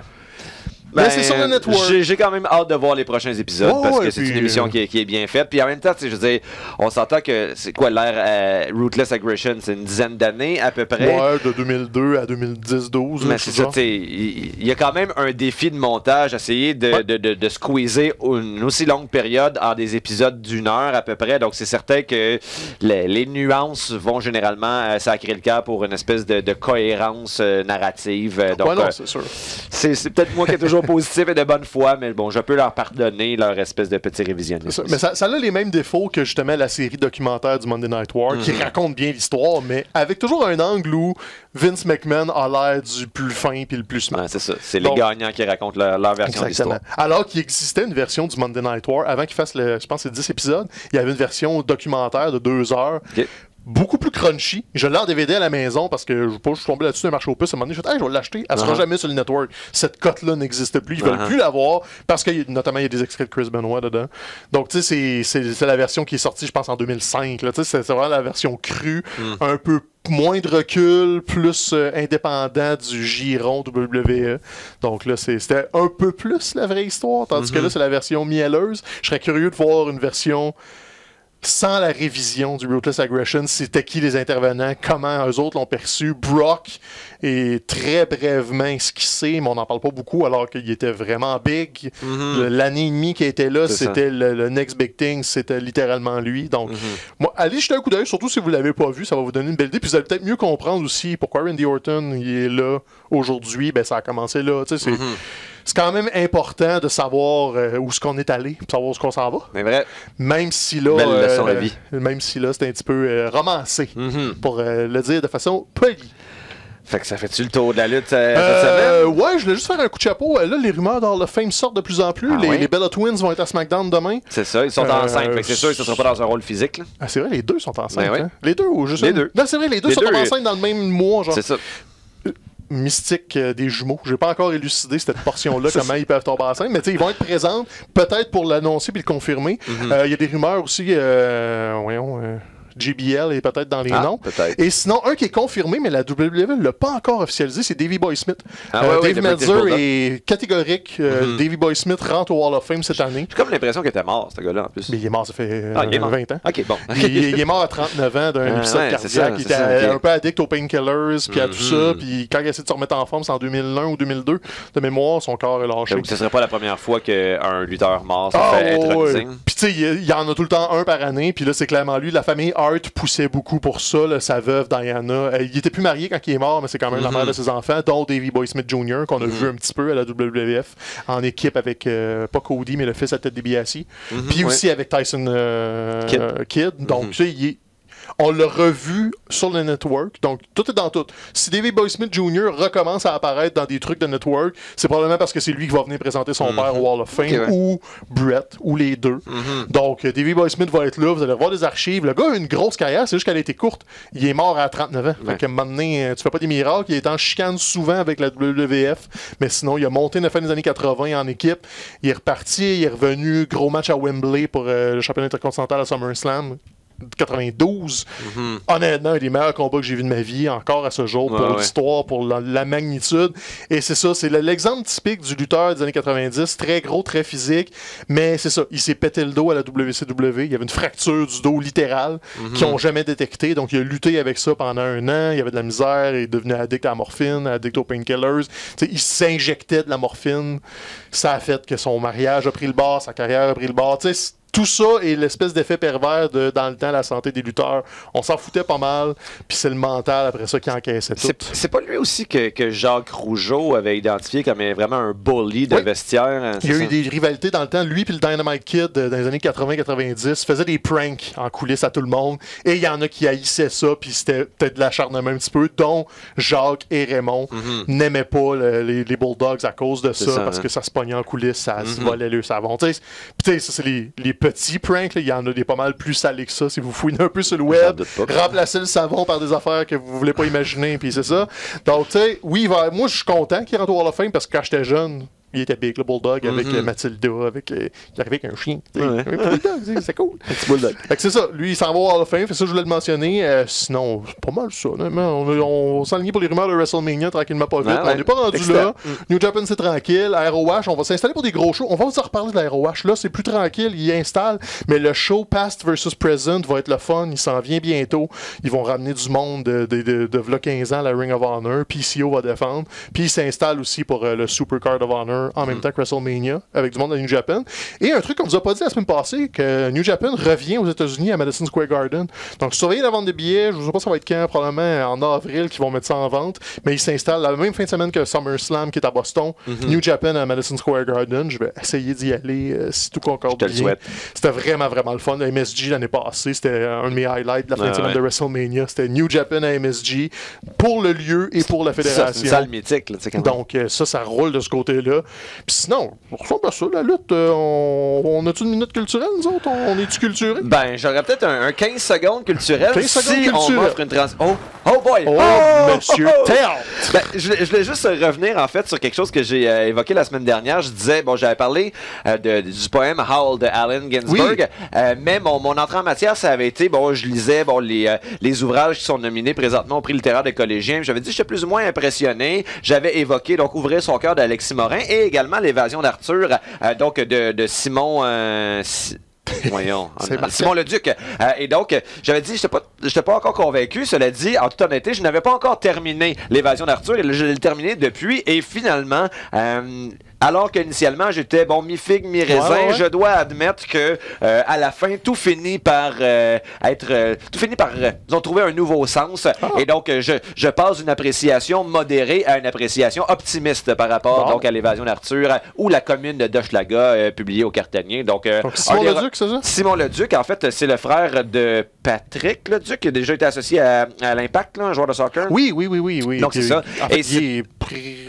Ben, c'est sur le network. J'ai quand même hâte de voir les prochains épisodes parce que c'est une émission qui est bien faite. Puis en même temps, je veux dire, on s'entend que c'est quoi l'ère Ruthless Aggression? C'est une dizaine d'années à peu près. Ouais, de 2002 à 2010-12. Mais c'est ça, tu sais, il y a quand même un défi de montage, essayer de squeezer une aussi longue période en des épisodes d'1 heure à peu près. Donc c'est certain que les nuances vont généralement sacrer le cas pour une espèce de cohérence narrative. Donc, ouais, non, c'est sûr. C'est peut-être moi qui ai toujours positif et de bonne foi, mais bon, je peux leur pardonner leur espèce de petit révisionnisme. Mais ça a les mêmes défauts que justement la série documentaire du Monday Night War, qui raconte bien l'histoire, mais avec toujours un angle où Vince McMahon a l'air du plus fin puis le plus smart. Ouais, c'est ça. C'est les gagnants qui racontent leur version de l'histoire. Alors qu'il existait une version du Monday Night War, avant qu'il fasse je pense, 10 épisodes, il y avait une version documentaire de 2 heures. beaucoup plus crunchy. Je l'ai en DVD à la maison parce que je suis tombé là-dessus d'un marché aux puces. À un moment donné, je me suis dit, hey, je vais l'acheter. Elle sera jamais sur le network. Cette cote-là n'existe plus. Ils veulent plus l'avoir parce que, notamment, il y a des extraits de Chris Benoit dedans. Donc, tu sais, c'est la version qui est sortie, je pense, en 2005. Tu sais, c'est vraiment la version crue, un peu moins de recul, plus indépendant du giron WWE. Donc là, c'était un peu plus la vraie histoire, tandis que là, c'est la version mielleuse. Je serais curieux de voir une version sans la révision du Ruthless Aggression. C'était qui les intervenants, comment eux autres l'ont perçu. Brock est très brièvement esquissé, mais on n'en parle pas beaucoup alors qu'il était vraiment big. L'année et demie qui était là, c'était le next big thing, c'était littéralement lui. Donc, moi, allez jeter un coup d'œil, surtout si vous ne l'avez pas vu, ça va vous donner une belle idée. Puis vous allez peut-être mieux comprendre aussi pourquoi Randy Orton il est là aujourd'hui. Ben, ça a commencé là. Tu sais, c'est quand même important de savoir où est-ce qu'on est allé, de savoir où est-ce qu'on s'en va. C'est vrai. Même si là, belle leçon de vie. Même si là, c'est un petit peu romancé, pour le dire de façon polie. Fait que ça fait-tu le tour de la lutte cette semaine? Ouais, je voulais juste faire un coup de chapeau. Là, les rumeurs d'Hall of Fame sortent de plus en plus. Les Bella Twins vont être à SmackDown demain. C'est ça, ils sont enceintes. Fait que c'est sûr qu'ils ne seront pas dans un rôle physique. Là. Ah, c'est vrai, les deux sont enceintes. Ben hein? Les deux ou juste les deux. Non, c'est vrai, les deux sont enceintes dans le même mois. Genre. C'est ça. Mystique des jumeaux. J'ai pas encore élucidé cette portion-là, comment ils peuvent tomber enceintes, mais ils vont être présents, peut-être pour l'annoncer puis le confirmer. Il y a des rumeurs aussi, JBL est peut-être dans les noms. Et sinon, un qui est confirmé, mais la WWE ne l'a pas encore officialisé, c'est Davey Boy Smith. Dave Meltzer est catégorique. Davey Boy Smith rentre au Hall of Fame cette année. J'ai comme l'impression qu'il était mort, ce gars-là, en plus. Mais il est mort, ça fait 20 ans. OK, bon. Il est mort à 39 ans d'un épisode cardiaque. Il était un peu addict aux painkillers, puis à tout ça. Puis quand il a essayé de se remettre en forme, c'est en 2001 ou 2002. De mémoire, son corps est lâché. Donc, ce serait pas la première fois qu'un lutteur mort se fait introniser. Puis tu sais, il y en a tout le temps un par année. Puis là, c'est clairement lui. La famille Hart poussait beaucoup pour ça. Là, sa veuve, Diana. Il était plus marié quand il est mort, mais c'est quand même la mère de ses enfants, dont Davey Boy Smith Jr., qu'on a vu un petit peu à la WWF, en équipe avec, pas Cody, mais le fils à Ted DiBiase. Puis aussi avec Tyson Kidd. Donc, tu sais, on l'a revu sur le network, donc tout est dans tout. Si Davey Boy Smith Jr. recommence à apparaître dans des trucs de network, c'est probablement parce que c'est lui qui va venir présenter son père au Hall of Fame, ou Brett, ou les deux. Donc, Davey Boy Smith va être là, vous allez voir des archives. Le gars a une grosse carrière, c'est juste qu'elle a été courte. Il est mort à 39 ans. Fait qu'à un moment donné, tu fais pas des miracles. Il est en chicane souvent avec la WWF, mais sinon, il a monté à la fin des années 80 en équipe. Il est reparti, il est revenu, gros match à Wembley pour le championnat intercontinental à SummerSlam. 92. Honnêtement, un des meilleurs combats que j'ai vu de ma vie, encore à ce jour, pour l'histoire, pour la magnitude. Et c'est ça, c'est l'exemple typique du lutteur des années 90, très gros, très physique, mais c'est ça, il s'est pété le dos à la WCW, il y avait une fracture du dos littérale qu'ils n'ont jamais détectée, donc il a lutté avec ça pendant un an, il y avait de la misère, il est devenu addict à la morphine, addict aux painkillers, il s'injectait de la morphine, ça a fait que son mariage a pris le bord, sa carrière a pris le bord, tu sais. Tout ça est l'espèce d'effet pervers de, dans le temps, la santé des lutteurs. On s'en foutait pas mal, puis c'est le mental après ça qui encaissait tout. C'est pas lui aussi que Jacques Rougeau avait identifié comme vraiment un bully de vestiaire. Il y a eu des rivalités dans le temps. Lui puis le Dynamite Kid, dans les années 80-90, faisait des pranks en coulisses à tout le monde. Et il y en a qui haïssaient ça, puis c'était peut-être de l'acharnement un petit peu, dont Jacques et Raymond n'aimaient pas les Bulldogs à cause de ça, parce que ça se pognait en coulisses, ça se volait le savon. Puis ça, c'est les petits pranks, il y en a des pas mal plus salés que ça. Si vous fouinez un peu sur le web, remplacez le savon par des affaires que vous voulez pas imaginer, puis c'est ça. Donc, tu sais, oui, moi, je suis content qu'il rentre au Hall of Fame parce que quand j'étais jeune, il était big, le Bulldog, avec Mathilda, il arrivait avec un chien. Un Bulldog, c'est cool. Un petit Bulldog. Fait que c'est ça. Lui, il s'en va au Hall of Fame. Fait ça, je voulais le mentionner. Sinon, c'est pas mal ça. On s'enligne pour les rumeurs de WrestleMania, tranquillement, pas vite. On n'est pas rendu là. New Japan, c'est tranquille. ROH, on va s'installer pour des gros shows. On va vous en reparler de la ROH. Là, c'est plus tranquille. Ils installent. Mais le show Past vs. Present va être le fun. Il s'en vient bientôt. Ils vont ramener du monde de v'là 15 ans à la Ring of Honor. PCO va défendre. Puis ils s'installent aussi pour le Super Card of Honor en même temps que WrestleMania, avec du monde de New Japan. Et un truc qu'on vous a pas dit la semaine passée, que New Japan revient aux États-Unis à Madison Square Garden. Donc, surveillez la vente des billets. Je ne sais pas si ça va être quand, probablement en avril qu'ils vont mettre ça en vente. Mais ils s'installent la même fin de semaine que SummerSlam qui est à Boston. New Japan à Madison Square Garden. Je vais essayer d'y aller si tout concorde bien. Je te le souhaite. C'était vraiment, vraiment le fun. Le MSG l'année passée, c'était un de mes highlights de la fin de semaine de WrestleMania. C'était New Japan à MSG pour le lieu et pour la fédération. C'est une salle mythique. Là, donc, ça roule de ce côté-là. Puis sinon, on ressemble à ça, la lutte. On a-tu une minute culturelle, nous autres? On est-tu culturés? Ben, j'aurais peut-être un 15 secondes culturel 15 secondes si culturel. on m'offre une trans... Oh boy! Monsieur Théâtre! Ben, je voulais juste revenir, en fait, sur quelque chose que j'ai évoqué la semaine dernière. Je disais, bon, j'avais parlé du poème Howl de Allen Ginsberg, mais mon entrée en matière, ça avait été, bon, je lisais les ouvrages qui sont nominés présentement au prix littéraire des collégiens. J'avais dit, j'étais plus ou moins impressionné. J'avais évoqué, donc, Ouvrir son cœur d'Alexis Morin et également L'Évasion d'Arthur, donc, de Simon... Voyons, Simon Leduc. Et donc, j'avais dit, j'étais pas encore convaincu. Cela dit, en toute honnêteté, je n'avais pas encore terminé L'Évasion d'Arthur et je l'ai terminé depuis. Et finalement, alors qu'initialement, j'étais mi-figue, mi-raisin, je dois admettre que à la fin, tout finit par ils ont trouvé un nouveau sens. Et donc, je passe d'une appréciation modérée à une appréciation optimiste par rapport donc à L'Évasion d'Arthur ou La commune de Hochelaga, publiée au Cartanier. Donc Simon Leduc, c'est ça? Simon Leduc, en fait, c'est le frère de Patrick Leduc, qui a déjà été associé à l'Impact, un joueur de soccer. Oui. Donc, c'est ça. En fait, il est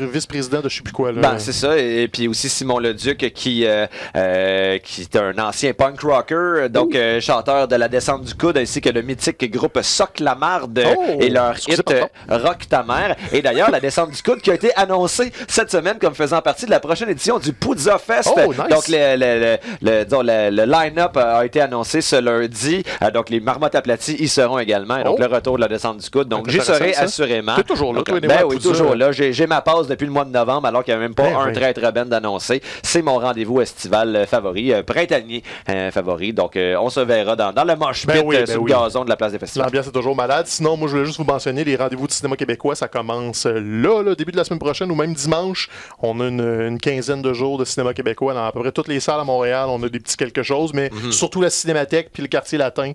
vice-président de je sais plus quoi. Là. Ben, c'est ça. Et puis aussi Simon Leduc, qui est un ancien punk rocker, donc chanteur de La Descente du Coude, ainsi que le mythique groupe Soc la Marde et leur hit Rock ta mère. Et d'ailleurs, La Descente du Coude qui a été annoncée cette semaine comme faisant partie de la prochaine édition du Poudza Fest. Nice. Donc, le line-up a été annoncé ce lundi. Donc, les Marmottes aplaties y seront également. Et donc, le retour de La Descente du Coude. Donc, j'y serai assurément. T'es toujours là, toi, oui, toujours là. J'ai ma passe depuis le mois de novembre, alors qu'il n'y a même pas un traître band annoncé. C'est mon rendez-vous estival favori, printanier favori. Donc, on se verra dans le mosh pit sur le gazon de la place des festivals. L'ambiance est toujours malade. Sinon, moi, je voulais juste vous mentionner les rendez-vous du cinéma québécois. Ça commence là, début de la semaine prochaine ou même dimanche. On a une quinzaine de jours de cinéma québécois dans à peu près toutes les salles à Montréal. On a des petits quelque chose, mais surtout la Cinémathèque puis le quartier latin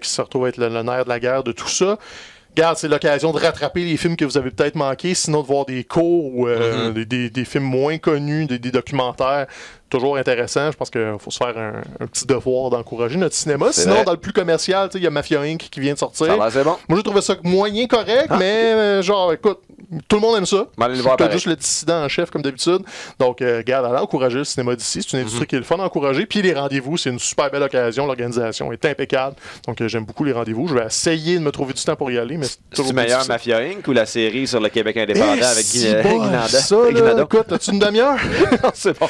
qui se retrouve être le nerf de la guerre de tout ça. Regarde, c'est l'occasion de rattraper les films que vous avez peut-être manqués, sinon de voir des cours ou des films moins connus, des documentaires. Toujours intéressant. Je pense qu'il faut se faire un petit devoir d'encourager notre cinéma. Sinon, vrai. Dans le plus commercial, il y a Mafia Inc. qui vient de sortir. Ça va, c'est bon. Moi, j'ai trouvé ça moyen correct, mais genre, écoute, tout le monde aime ça. C'est juste le dissident en chef, comme d'habitude. Donc, regarde, allez encourager le cinéma d'ici. C'est une industrie qui est le fun à encourager. Puis les rendez-vous, c'est une super belle occasion. L'organisation est impeccable. Donc, j'aime beaucoup les rendez-vous. Je vais essayer de me trouver du temps pour y aller. Mais c'est meilleur Mafia Inc. ou la série sur le Québec indépendant avec Guinada? Ça, là, écoute, as-tu une demi-heure? C'est bon.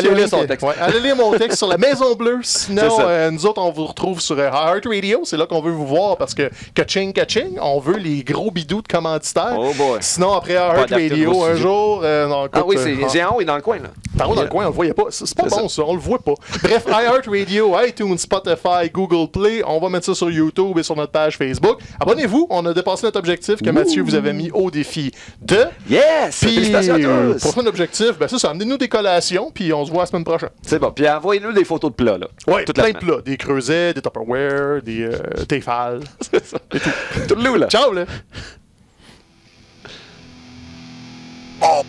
Allez lire son texte. Ouais, allez lire mon texte sur la Maison Bleue. Sinon, nous autres, on vous retrouve sur Heart Radio. C'est là qu'on veut vous voir parce que kaching, on veut les gros bidous de commanditaires. Oh boy. Sinon, après Heart Radio, un jour... non, écoute, c'est en haut et dans le coin. Là. En haut dans le coin, on le voyait pas. C'est pas bon, ça. On le voit pas. Bref, Heart Radio, iTunes, Spotify, Google Play. On va mettre ça sur YouTube et sur notre page Facebook. Abonnez-vous. On a dépassé notre objectif que Mathieu vous avait mis au défi de... Yes! Puis, félicitations à tous! Prochain objectif, c'est ça. Amenez-nous des collations, puis on se voit la semaine prochaine. C'est bon. Puis envoyez-nous des photos de plats, là. Oui, plein de plats. Des creusets, des Tupperware, des Tefal. C'est ça. Et tout. Tout le loup, là. Ciao, là. Oh.